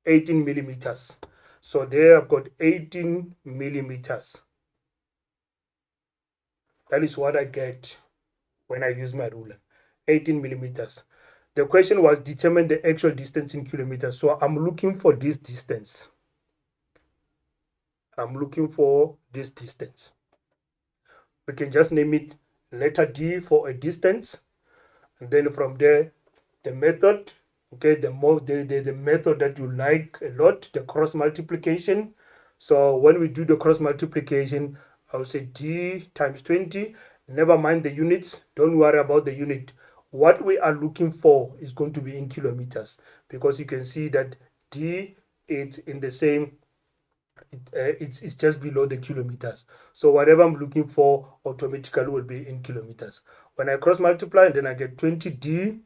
millimeters. So there I've got 18 millimeters. That is what I get when I use my ruler, 18 millimeters. The question was determine the actual distance in kilometers. So I'm looking for this distance. I'm looking for this distance. We can just name it letter D for a distance. And then from there, the method, okay, the method that you like a lot, the cross multiplication. So when we do the cross multiplication, I'll say D times 20. Never mind the units. Don't worry about the unit. What we are looking for is going to be in kilometers, because you can see that D is in the same, it's just below the kilometers. So whatever I'm looking for automatically will be in kilometers. When I cross multiply, then I get 20D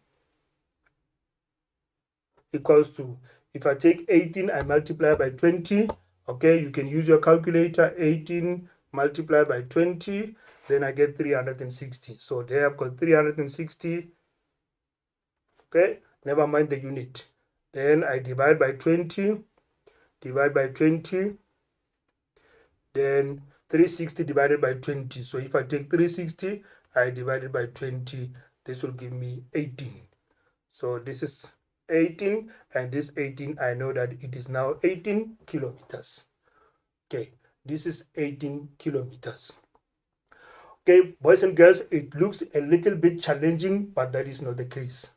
equals to, if I take 18, I multiply by 20. Okay, you can use your calculator. 18 multiplied by 20, then I get 360. So there I've got 360. Okay, never mind the unit. Then I divide by 20, divide by 20, then 360 divided by 20. So if I take 360, I divide it by 20, this will give me 18. So this is 18, and this 18, I know that it is now 18 kilometers. Okay, this is 18 kilometers. Okay, boys and girls, it looks a little bit challenging, but that is not the case.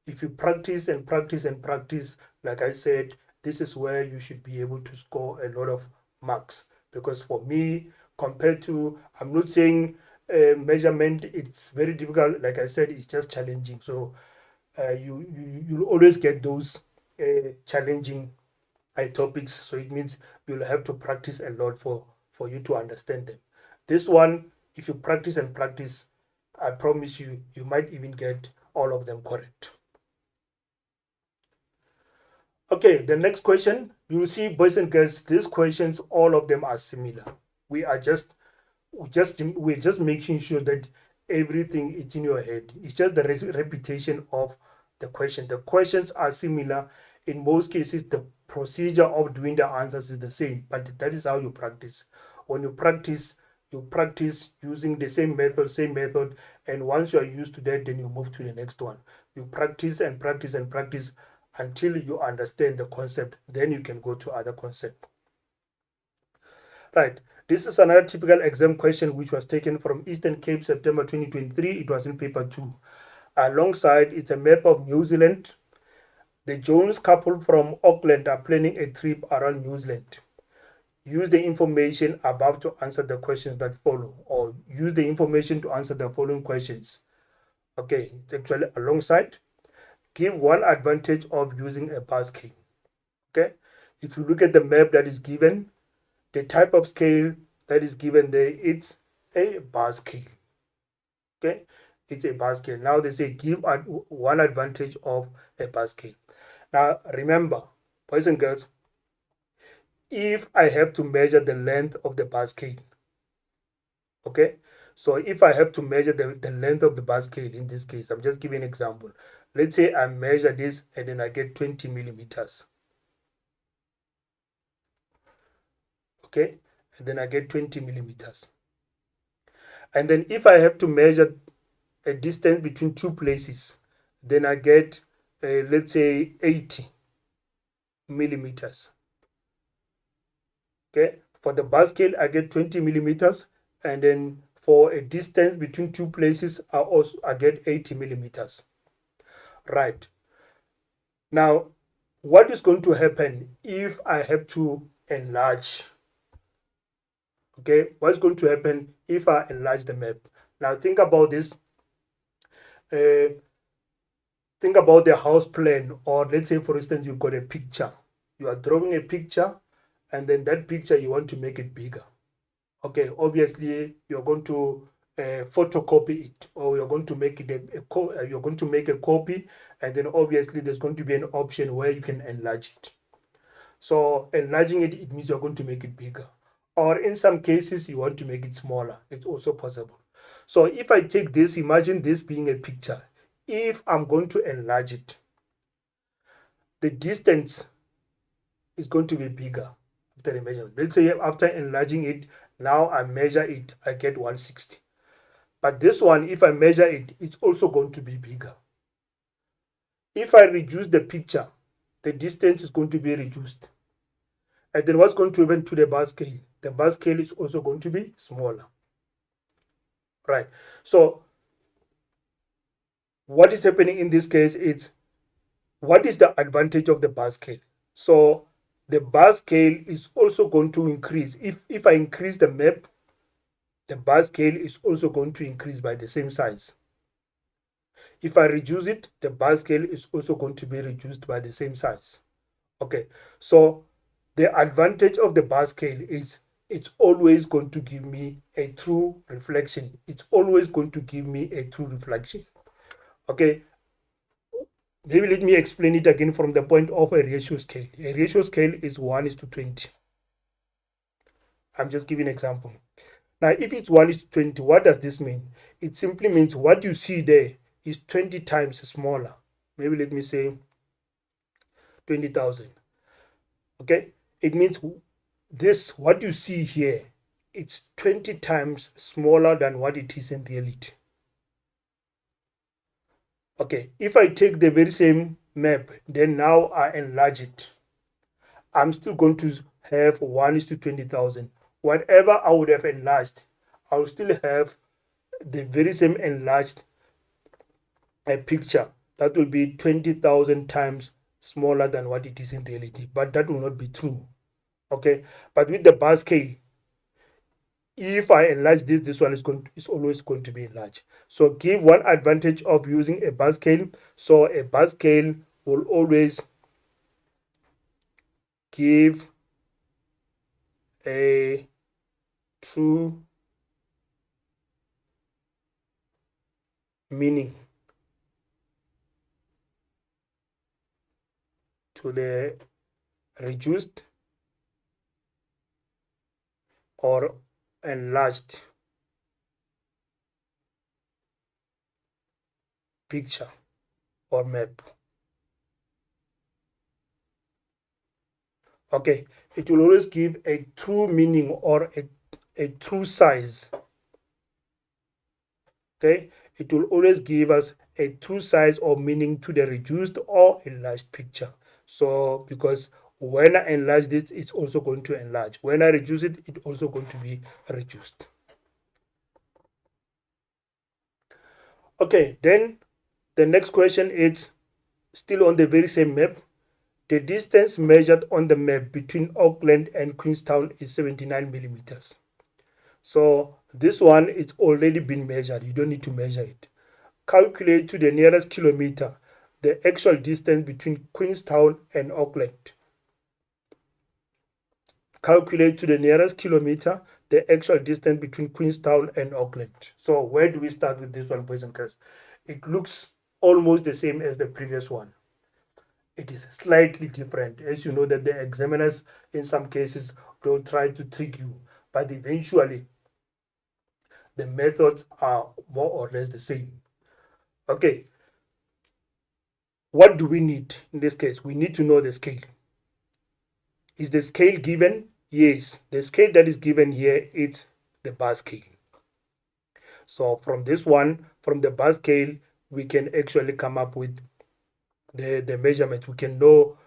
If you practice and practice and practice, like I said, this is where you should be able to score a lot of marks. Because for me, compared to, I'm not saying measurement, it's very difficult. Like I said, it's just challenging. So you'll always get those challenging topics. So it means you'll have to practice a lot for you to understand them. This one, if you practice and practice, I promise you, you might even get all of them correct. Okay, the next question, you will see, boys and girls, these questions, all of them are similar. We are just we're just making sure that everything is in your head. It's just the repetition of the question. The questions are similar. In most cases, the procedure of doing the answers is the same, but that is how you practice. When you practice using the same method, and once you are used to that, then you move to the next one. You practice and practice and practice until you understand the concept. Then you can go to other concept. Right. This is another typical exam question which was taken from Eastern Cape, September 2023. It was in paper 2. Alongside, it's a map of New Zealand. The Jones couple from Auckland are planning a trip around New Zealand. Use the information above to answer the questions that follow, or use the information to answer the following questions. Okay, it's actually alongside. Give one advantage of using a bar scale. Okay, if you look at the map that is given, the type of scale that is given there, it's a bar scale. Okay, it's a bar scale. Now they say give one advantage of a bar scale. Now remember, boys and girls, if I have to measure the length of the bar scale, okay, so if I have to measure the length of the bar scale, in this case, I'm just giving an example. Let's say I measure this and then I get 20 millimeters. Okay, and then I get 20 millimeters. And then if I have to measure a distance between two places, then I get, let's say, 80 millimeters. Okay, for the bar scale, I get 20 millimeters, and then for a distance between two places, I get 80 millimeters. Right. Now, what is going to happen if I have to enlarge? Okay, what's going to happen if I enlarge the map? Now think about this. Uh, think about the house plan, or let's say, for instance, you've got a picture. You are drawing a picture, and then that picture you want to make it bigger. Okay, obviously you're going to photocopy it, or you're going to make it you're going to make a copy, and then obviously there's going to be an option where you can enlarge it. So enlarging it, it means you're going to make it bigger, or in some cases you want to make it smaller. It's also possible. So if I take this, imagine this being a picture. If I'm going to enlarge it, the distance is going to be bigger after the measurement. Let's say after enlarging it, now I measure it, I get 160. But this one, if I measure it, it's also going to be bigger. If I reduce the picture, the distance is going to be reduced. And then what's going to happen to the bar scale? The bar scale is also going to be smaller. Right. So what is happening in this case is, what is the advantage of the bar scale? So the bar scale is also going to increase. If I increase the map, the bar scale is also going to increase by the same size. If I reduce it, the bar scale is also going to be reduced by the same size. Okay, so the advantage of the bar scale is it's always going to give me a true reflection. It's always going to give me a true reflection. Okay, maybe let me explain it again from the point of a ratio scale. A ratio scale is 1:20. I'm just giving an example. Now, if it's 1:20, what does this mean? It simply means what you see there is 20 times smaller. Maybe let me say 20,000. Okay, it means this, what you see here, it's 20 times smaller than what it is in reality. Okay, if I take the very same map, then now I enlarge it, I'm still going to have 1:20,000. Whatever I would have enlarged, I will still have the very same enlarged picture. That will be 20,000 times smaller than what it is in reality, but that will not be true. Okay, but with the bar scale, if I enlarge this, this one is always going to be enlarged. So give one advantage of using a bar scale. So a bar scale will always give a true meaning to the reduced or enlarged picture or map. Okay, it will always give a true meaning or a true size. Okay, it will always give us a true size or meaning to the reduced or enlarged picture. So because when I enlarge this, it's also going to enlarge. When I reduce it, it's also going to be reduced. Okay, then the next question is still on the very same map. The distance measured on the map between Auckland and Queenstown is 79 millimeters. So this one, it's already been measured. You don't need to measure it. Calculate to the nearest kilometer the actual distance between Queenstown and Auckland. Calculate to the nearest kilometer the actual distance between Queenstown and Auckland. So where do we start with this one, boys and girls? It looks almost the same as the previous one. It is slightly different. As you know that the examiners in some cases don't try to trick you, but eventually the methods are more or less the same. Okay, what do we need in this case? We need to know the scale. Is the scale given? Yes, the scale that is given here is the bar scale. So from this one, from the bar scale, we can actually come up with the measurement. We can know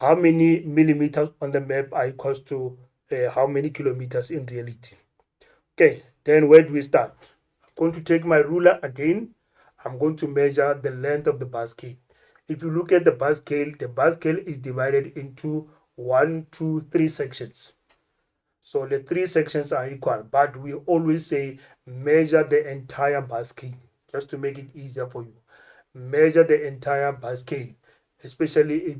how many millimeters on the map are equals to how many kilometers in reality. Okay, then where do we start? I'm going to take my ruler again. I'm going to measure the length of the bar scale. If you look at the bar scale is divided into 1, 2, 3 sections. So the 3 sections are equal, but we always say measure the entire bar scale. just to make it easier for you. Measure the entire bar scale, especially if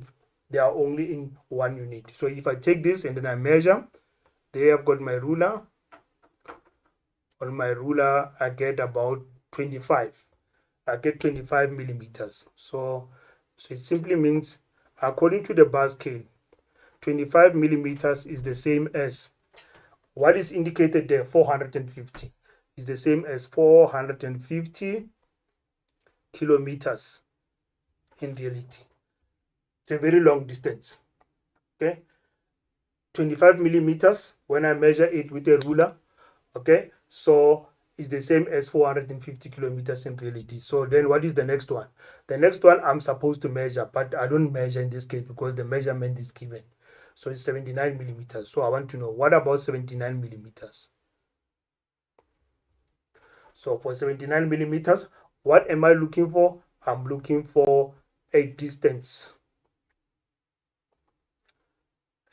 they are only in 1 unit. So if I take this and then I measure, there I've got my ruler. On my ruler, I get about 25. I get 25 millimeters. So it simply means, according to the bar scale, 25 millimeters is the same as what is indicated there, 450, is the same as 450 kilometers in reality. It's a very long distance. Okay, 25 millimeters when I measure it with a ruler. Okay, so it's the same as 450 kilometers in reality. So then what is the next one? The next one I'm supposed to measure, but I don't measure in this case because the measurement is given. So it's 79 millimeters. So I want to know, what about 79 millimeters? So for 79 millimeters, what am I looking for? I'm looking for a distance.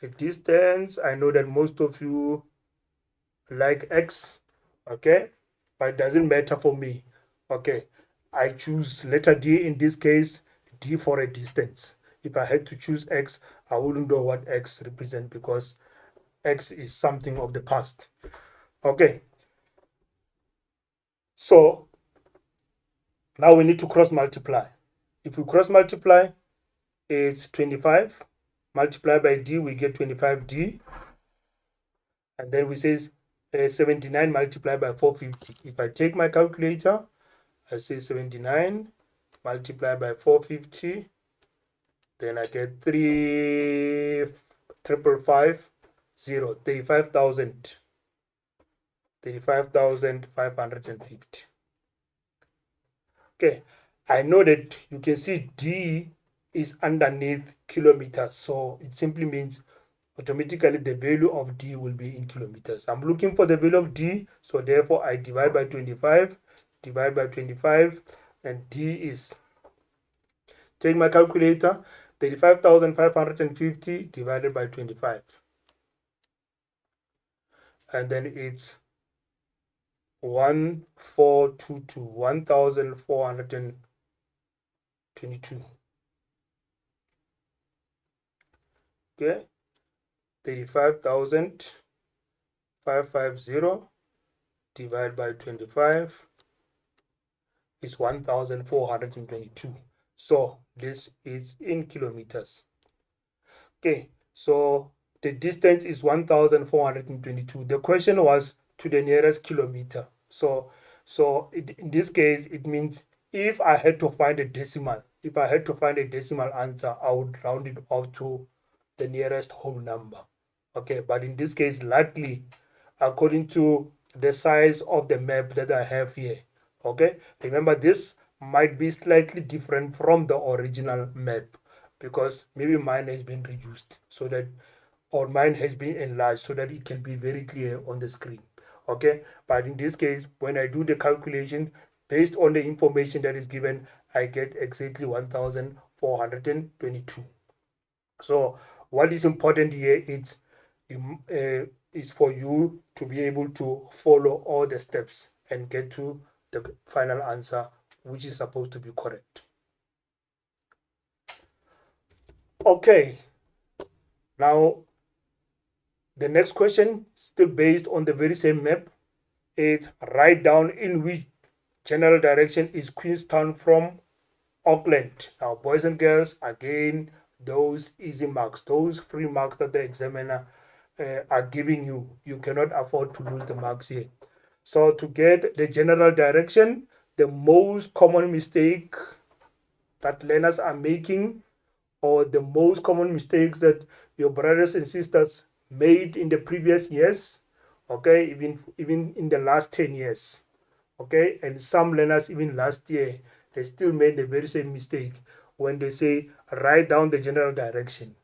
A distance, I know that most of you like X, okay, but it doesn't matter for me. Okay, I choose letter D in this case, D for a distance. If I had to choose X, I wouldn't know what X represents because X is something of the past. Okay, so now we need to cross multiply. If we cross multiply, it's 25 multiplied by D, we get 25D, and then we say 79 multiplied by 450. If I take my calculator, I say 79 multiplied by 450, then I get 35,550, 35,550. Okay, I know that you can see D is underneath kilometers, so it simply means automatically the value of D will be in kilometers. I'm looking for the value of D, so therefore I divide by 25, divide by 25, and D is, take my calculator, 35,550 divided by 25, and then it's 1422, 1,422. Okay, 35,550 divided by 25 is 1,422. So this is in kilometers. Okay, so the distance is 1,422. The question was to the nearest kilometer. So in this case, it means if I had to find a decimal, if I had to find a decimal answer, I would round it off to the nearest whole number. Okay, but in this case, luckily, according to the size of the map that I have here, okay, remember this might be slightly different from the original map because maybe mine has been reduced so that, or mine has been enlarged so that it can be very clear on the screen. Okay, but in this case, when I do the calculation based on the information that is given, I get exactly 1,422. So what is important here is for you to be able to follow all the steps and get to the final answer, which is supposed to be correct. Okay, now the next question, still based on the very same map, is write down in which general direction is Queenstown from Auckland. Now, boys and girls, again, those easy marks, those free marks that the examiner are giving you, you cannot afford to lose the marks here. So to get the general direction, the most common mistake that learners are making, or the most common mistakes that your brothers and sisters made in the previous years, okay, even in the last 10 years, okay, and some learners even last year, they still made the very same mistake when they say write down the general direction.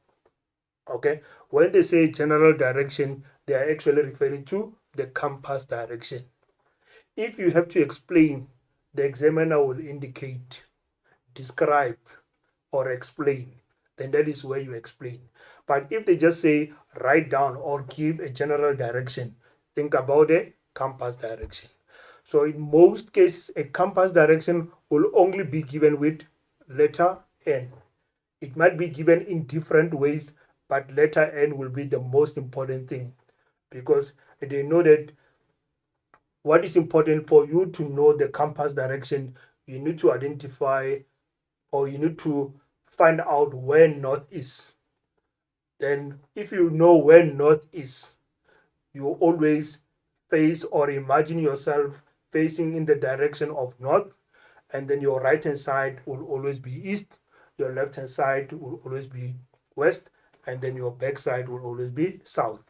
Okay, when they say general direction, they are actually referring to the compass direction. If you have to explain, the examiner will indicate, describe, or explain, then that is where you explain. But if they just say write down or give a general direction, think about the compass direction. So in most cases, a compass direction will only be given with letter N. It might be given in different ways, but letter N will be the most important thing, because they know that what is important for you to know the compass direction, you need to identify, or you need to find out where north is. Then if you know where north is, you always face or imagine yourself facing in the direction of north, and then your right hand side will always be east, your left hand side will always be west, and then your back side will always be south.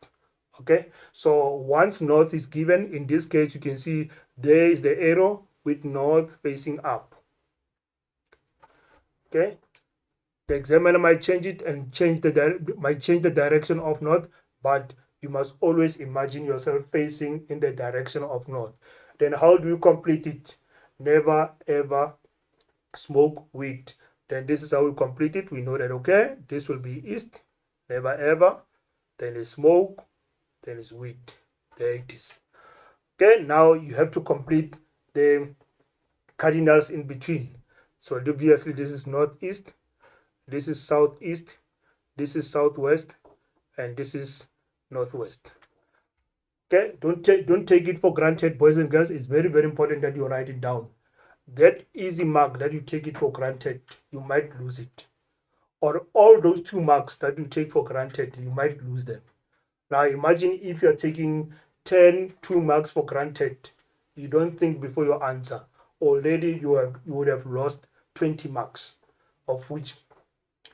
Okay, so once north is given, in this case you can see there is the arrow with north facing up. Okay, the examiner might change it and might change the direction of north, but you must always imagine yourself facing in the direction of north. Then how do you complete it? Never ever smoke weed. Then this is how we complete it. We know that, okay, this will be east, never ever, then is smoke, then is weed. There it is. Okay, now you have to complete the cardinals in between. So obviously this is northeast, this is southeast, this is southwest, and this is northwest. Okay, don't take it for granted, boys and girls. It's very, very important that you write it down. That easy mark that you take it for granted, you might lose it. Or all those 2 marks that you take for granted, you might lose them. Now imagine if you're taking 2 marks for granted, you don't think before you answer. Already you would have lost 20 marks, of which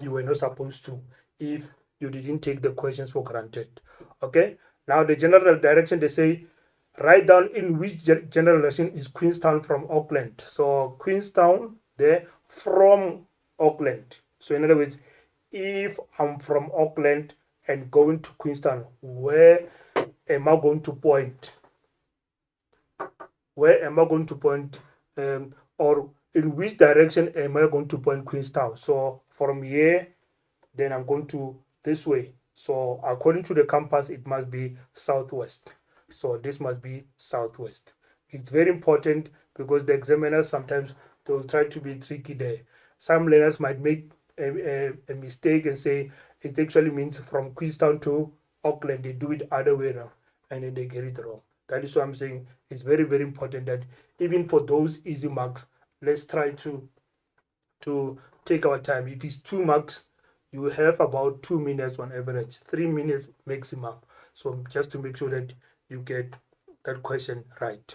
you were not supposed to if you didn't take the questions for granted. Okay, now the general direction, they say write down in which general direction is Queenstown from Auckland. So Queenstown there from Auckland. So in other words, if I'm from Auckland and going to Queenstown, where am I going to point? Where am I going to point? Or in which direction am I going to point Queenstown? So from here, then I'm going to this way. So according to the compass, it must be southwest. So this must be southwest. It's very important because the examiners sometimes they'll try to be tricky there. Some learners might make a mistake and say it actually means from Queenstown to Auckland. They do it other way around and then they get it wrong. That is why I'm saying it's very, very important that even for those easy marks, let's try to take our time. If it's 2 marks, you have about 2 minutes on average, 3 minutes maximum. So just to make sure that you get that question right.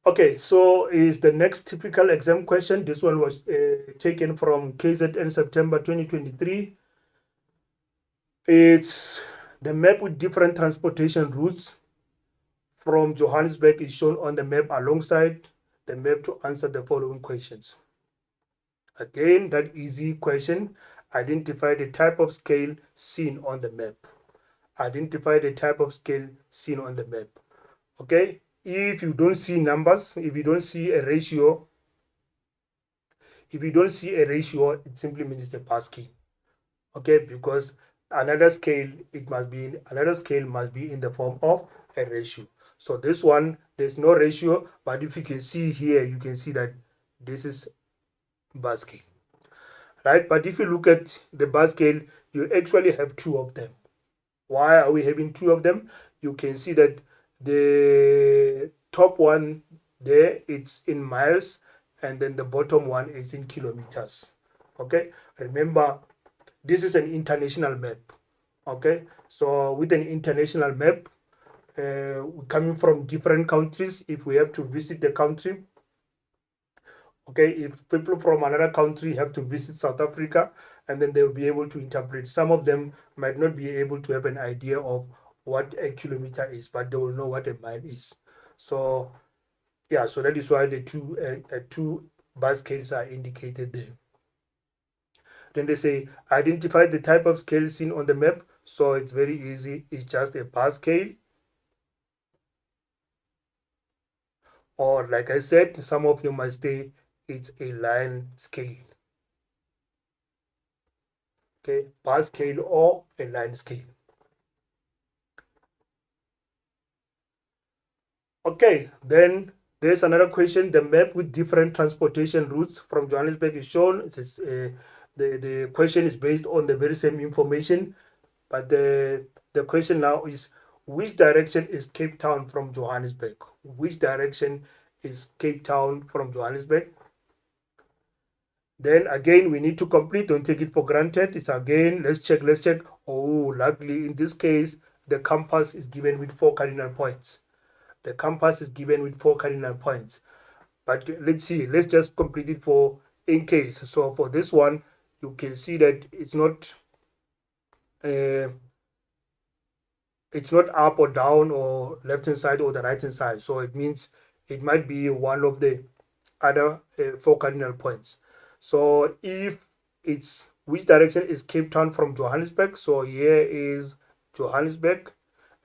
Okay, so is the next typical exam question. This one was taken from KZN September 2023. It's the map with different transportation routes from Johannesburg is shown on the map alongside the map to answer the following questions. Again, that easy question. Identify the type of scale seen on the map. Identify the type of scale seen on the map. Okay, if you don't see numbers, if you don't see a ratio, it simply means it's a pass key. Okay, because another scale must be in the form of a ratio. So this one, there's no ratio, but if you can see here, you can see that this is bar scale, right? But if you look at the bar scale, you actually have 2 of them. Why are we having 2 of them? You can see that the top one there, it's in miles, and then the bottom one is in kilometers. Okay, remember this is an international map. Okay, so with an international map, coming from different countries, if we have to visit the country, okay, if people from another country have to visit South Africa, and then they'll be able to interpret. Some of them might not be able to have an idea of what a kilometer is, but they will know what a mile is. So yeah, so that is why the two bar scales are indicated there. Then they say identify the type of scale seen on the map. So it's very easy. It's just a bar scale, or like I said, some of you might say it's a line scale. Okay, bar scale or a line scale. Okay, then there's another question. The map with different transportation routes from Johannesburg is shown. It says, the question is based on the very same information, but the question now is, which direction is Cape Town from Johannesburg? Which direction is Cape Town from Johannesburg? Then again, we need to complete. Don't take it for granted. It's again, let's check, let's check. Oh, luckily in this case, the compass is given with 4 cardinal points. The compass is given with 4 cardinal points. But let's see, let's just complete it for in case. So for this one, you can see that uh, it's not up or down or left hand side or the right hand side. So it means it might be one of the other 4 cardinal points. So if it's which direction is Cape Town from Johannesburg? So here is Johannesburg,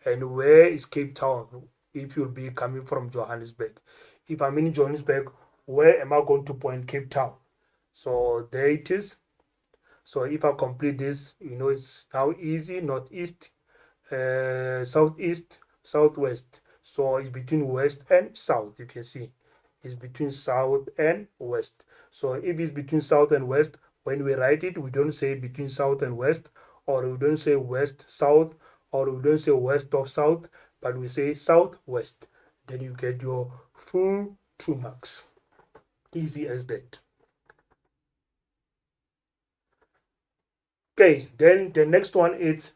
and where is Cape Town if you'll be coming from Johannesburg? If I'm in Johannesburg, where am I going to point Cape Town? So there it is. So if I complete this, it's now easy. Northeast, southeast, southwest. So it's between west and south. You can see it's between south and west. So if it's between south and west, when we write it, we don't say between south and west, or we don't say west south, or we don't say west of south, but we say southwest. Then you get your full 2 marks. Easy as that. Okay, then the next one is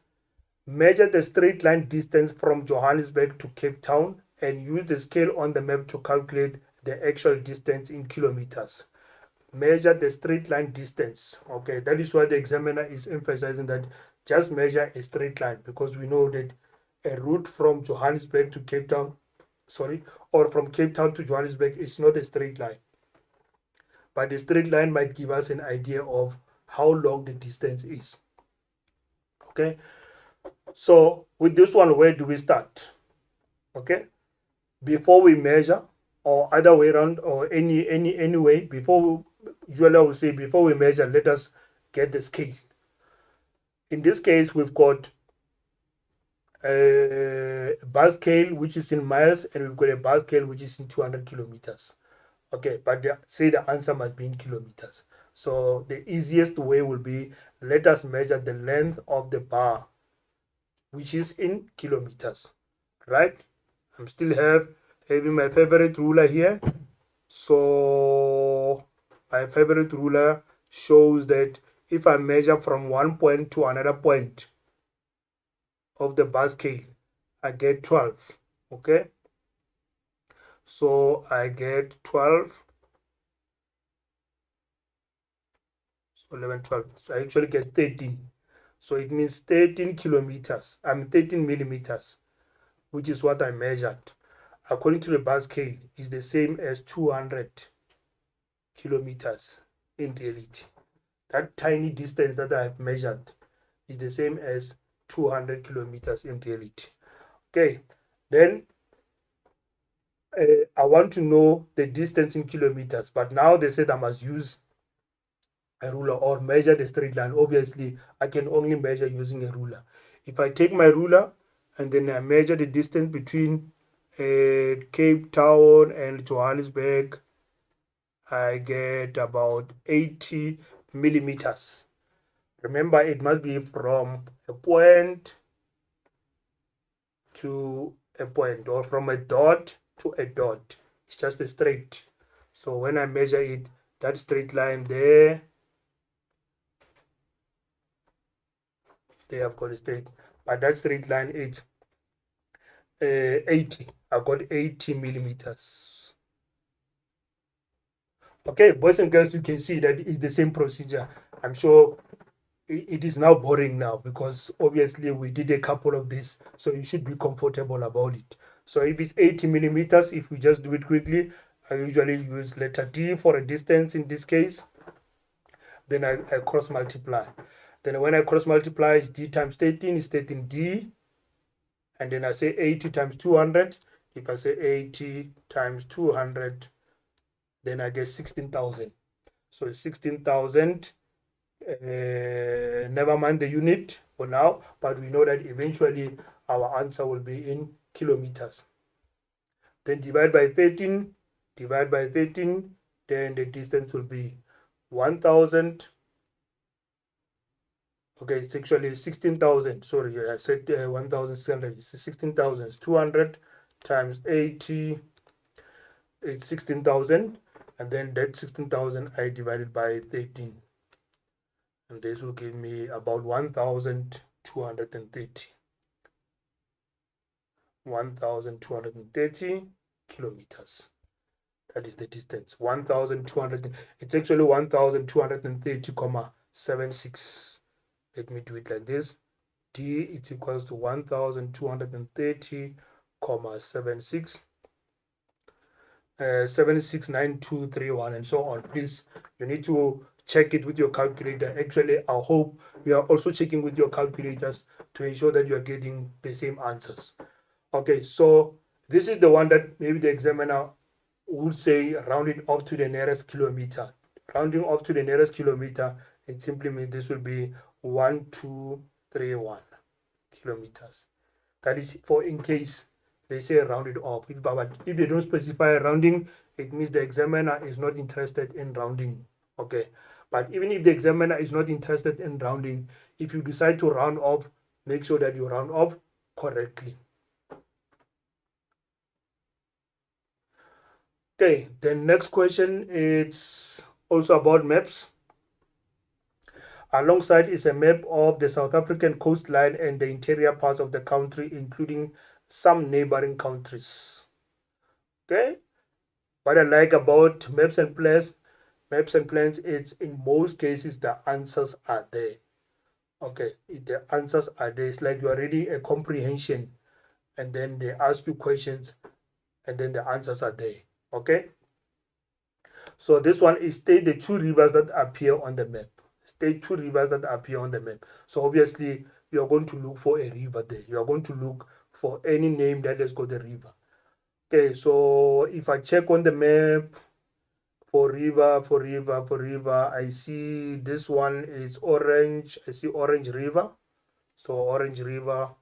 measure the straight line distance from Johannesburg to Cape Town and use the scale on the map to calculate the actual distance in kilometers. Measure the straight line distance. Okay, that is why the examiner is emphasizing that just measure a straight line, because we know that a route from Johannesburg to Cape Town, sorry, or from Cape Town to Johannesburg is not a straight line. But the straight line might give us an idea of how long the distance is. Okay, so with this one, where do we start? Okay, before we measure, or other way around, or any way, usually I will say before we measure, let us get the scale. In this case, we've got a bar scale which is in miles, and we've got a bar scale which is in 200 kilometers. Okay, but say the answer must be in kilometers. So the easiest way will be, let us measure the length of the bar, which is in kilometers, right? I'm still having my favorite ruler here. So my favorite ruler shows that if I measure from one point to another point of the bar scale, I get 12. Okay, so I get 12, so 11, 12. So I actually get 13. So it means 13 kilometers. 13 millimeters, which is what I measured. According to the bar scale, is the same as 200 kilometers in reality. That tiny distance that I've measured is the same as 200 kilometers in reality. Okay, then I want to know the distance in kilometers, but now they said I must use a ruler or measure the straight line. Obviously, I can only measure using a ruler. If I take my ruler and then I measure the distance between Cape Town and Johannesburg, I get about 80 millimeters. Remember, it must be from a point to a point, or from a dot to a dot. It's just a straight. So when I measure it, that straight line there, they have got a straight, but that straight line is 80. I got 80 millimeters. Okay, boys and girls, you can see that it's the same procedure. I'm sure it is now boring now, because obviously we did a couple of these, so you should be comfortable about it. So if it's 80 millimeters, if we just do it quickly, I usually use letter D for a distance in this case. Then I cross multiply. Then when I cross multiply, it's D times 13 is 13D. And then I say 80 times 200. If I say 80 times 200, then I get 16,000. So it's 16,000. Never mind the unit for now, but we know that eventually our answer will be in kilometers. then divide by 13, divide by 13, then the distance will be 1000. Okay, it's actually 16,000. Sorry, I said 1,600. It's 16,200 times 80. It's 16,000. And then that 16,000 I divided by 13. And this will give me about 1,230. 1,230 kilometers. That is the distance. 1,200. It's actually 1,230,76. Let me do it like this. D is equals to 1,230,76, 769231, and so on. Please, you need to check it with your calculator. Actually, I hope you are also checking with your calculators to ensure that you are getting the same answers. Okay, so this is the one that maybe the examiner would say rounding up to the nearest kilometer. Rounding up to the nearest kilometer, it simply means this will be 1231 kilometers. That is for in case they say round it off. But if they don't specify rounding, it means the examiner is not interested in rounding. Okay. But even if the examiner is not interested in rounding, if you decide to round off, make sure that you round off correctly. Okay, the next question is also about maps. Alongside is a map of the South African coastline and the interior parts of the country, including some neighboring countries. Okay, what I like about maps and plans, it's in most cases the answers are there. Okay, the answers are there. It's like you are reading a comprehension, and then they ask you questions, and then the answers are there. Okay, so this one is state the two rivers that appear on the map. State two rivers that appear on the map. So obviously you are going to look for a river there. You are going to look for any name that has got a river. Okay, so if I check on the map for river, I see this one is orange. I see Orange River. So Orange River.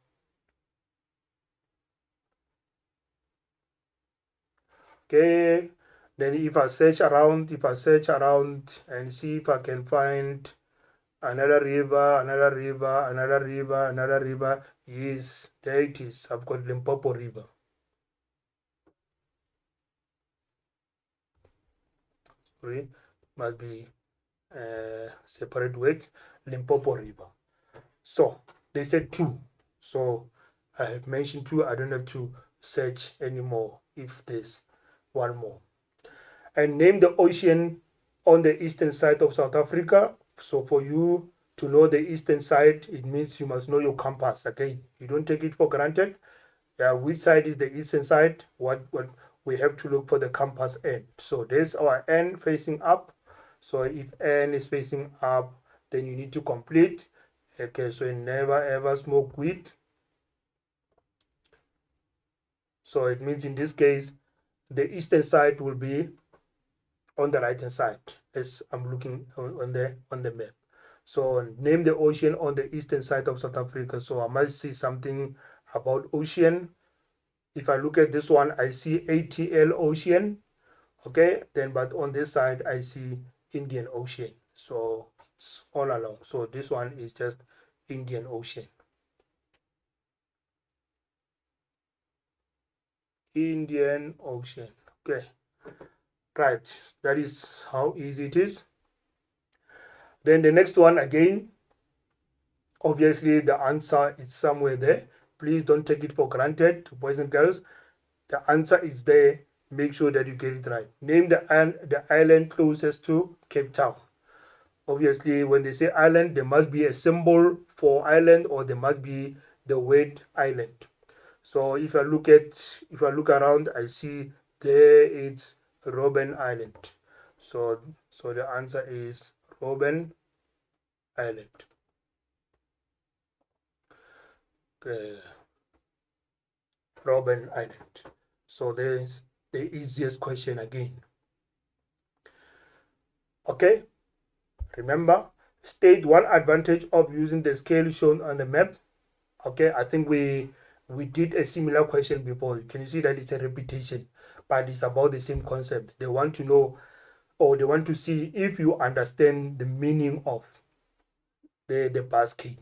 Okay, then if I search around, and see if I can find another river, another river. Yes, there it is. I've got Limpopo River. Sorry, must be separate words. Limpopo River. So they said two. So I have mentioned two. I don't have to search anymore if there's one more. And name the ocean on the eastern side of South Africa. So for you to know the eastern side, it means you must know your compass. Okay, you don't take it for granted. Which side is the eastern side? What we have to look for the compass end. So there's our N facing up. So if N is facing up, then you need to complete. Okay, so you never ever smoke weed. So it means in this case, the eastern side will be on the right hand side as I'm looking on the map. So name the ocean on the eastern side of South Africa. So I might see something about ocean. If I look at this one, I see ATL Ocean. Okay, then but on this side I see Indian Ocean. So it's all along. So this one is just Indian Ocean. Indian Ocean. Okay, right. That is how easy it is. Then the next one again, obviously the answer is somewhere there. Please don't take it for granted, boys and girls. The answer is there. Make sure that you get it right. Name the island closest to Cape Town. Obviously, when they say island, there must be a symbol for island, or there must be the word island. So if I look around, I see there it's Robben Island. So the answer is Robben Island. Okay. Robben Island. So there's the easiest question again. Okay, remember, state one advantage of using the scale shown on the map. Okay, I think we we did a similar question before. Can you see that it's a repetition, but it's about the same concept? They want to know, or they want to see if you understand the meaning of the bar scale.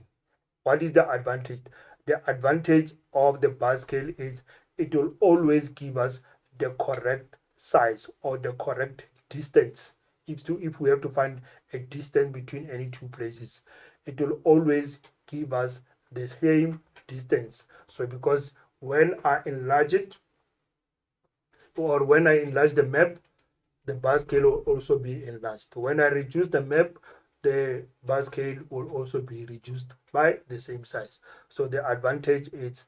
What is the advantage? The advantage of the bar scale is it will always give us the correct size or the correct distance. If we have to find a distance between any two places, it will always give us the same distance. So because when I enlarge it, or when I enlarge the map, the bar scale will also be enlarged. When I reduce the map, the bar scale will also be reduced by the same size. So the advantage is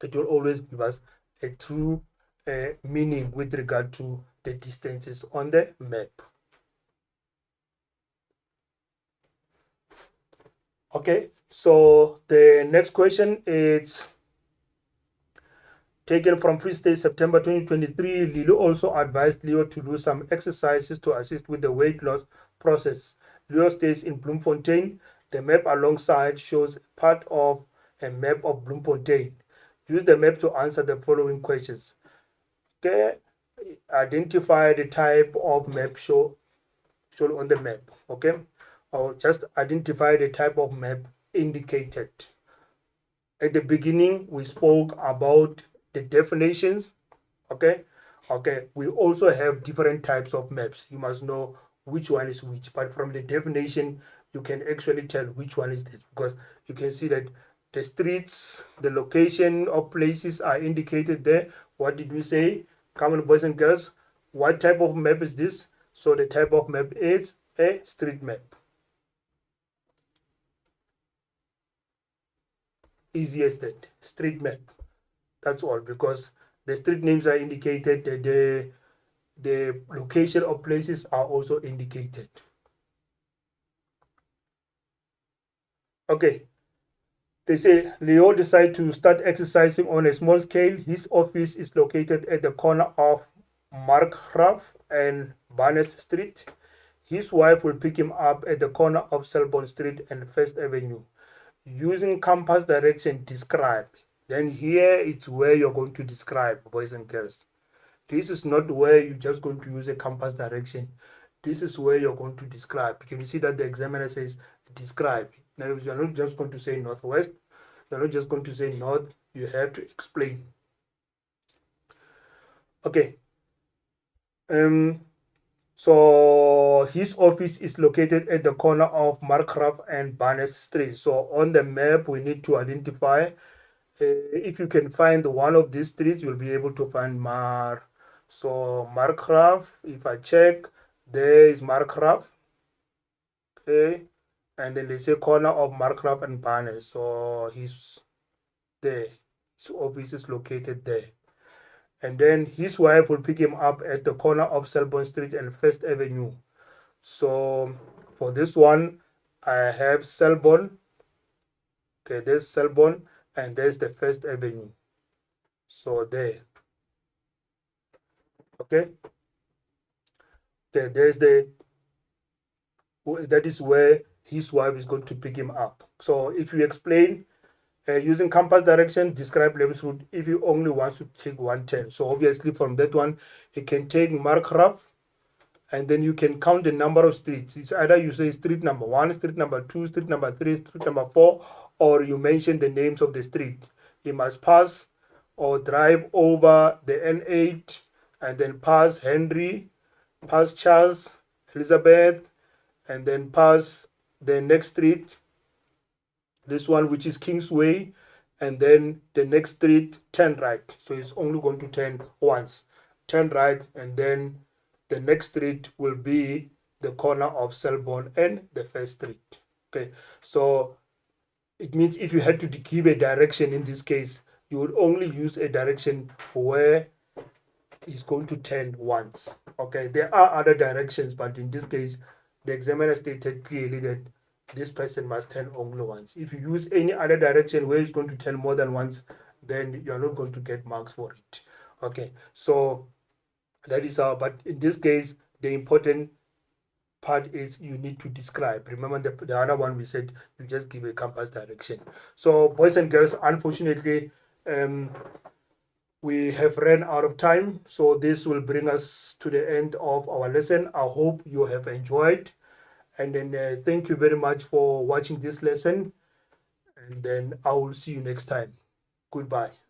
it will always give us a true meaning with regard to the distances on the map. Okay, so the next question is taken from Free State, September 2023. Lilo also advised Leo to do some exercises to assist with the weight loss process. Leo stays in Bloemfontein. The map alongside shows part of a map of Bloemfontein. Use the map to answer the following questions. Okay, identify the type of map shown on the map. Okay, or just identify the type of map indicated. At the beginning, we spoke about the definitions. Okay, we also have different types of maps. You must know which one is which, but from the definition you can actually tell which one is this, because you can see that the streets, the location of places are indicated there. What did we say? Come on, boys and girls, what type of map is this? So the type of map is a street map. Easiest that, street map. That's all, because the street names are indicated, the location of places are also indicated. Okay, they say Leo decided to start exercising on a small scale. His office is located at the corner of Markgraf and Barnes Street. His wife will pick him up at the corner of Selborne Street and First Avenue. Using compass direction, describe. Then here it's where you're going to describe, boys and girls. This is not where you're just going to use a compass direction. This is where you're going to describe. Can you see that the examiner says describe? Now you're not just going to say northwest. You're not just going to say north. You have to explain. Okay. So his office is located at the corner of Markgraf and Barnes Street. So on the map, we need to identify. If you can find one of these streets, you'll be able to find So Markgraf, if I check, there is Markgraf. Okay, and then they say corner of Markgraf and Barnes. So he's there. His office is located there. And then his wife will pick him up at the corner of Selborne Street and First Avenue. So for this one, I have Selborne. Okay, there's Selborne, and there's the First Avenue. So there. Okay. There's that is where his wife is going to pick him up. So if you explain using compass direction, describe Lewis route if you only want to take 110. So obviously from that one, you can take Markgraf, and then you can count the number of streets. It's either you say street number 1, street number 2, street number 3, street number 4, or you mention the names of the street. You must pass or drive over the N8, and then pass Henry, pass Charles, Elizabeth, and then pass the next street, this one which is Kingsway, and then the next street, turn right. So it's only going to turn once. Turn right, and then the next street will be the corner of Selborne and the First Street. Okay, so it means if you had to give a direction in this case, you would only use a direction where it's going to turn once. Okay, there are other directions, but in this case, the examiner stated clearly that this person must turn only once. If you use any other direction where it's going to turn more than once, then you're not going to get marks for it. Okay, so that is how, but in this case, the important part is you need to describe. Remember the other one we said you just give a compass direction. So boys and girls, unfortunately, we have ran out of time. So this will bring us to the end of our lesson. I hope you have enjoyed. And then thank you very much for watching this lesson. And then I will see you next time. Goodbye.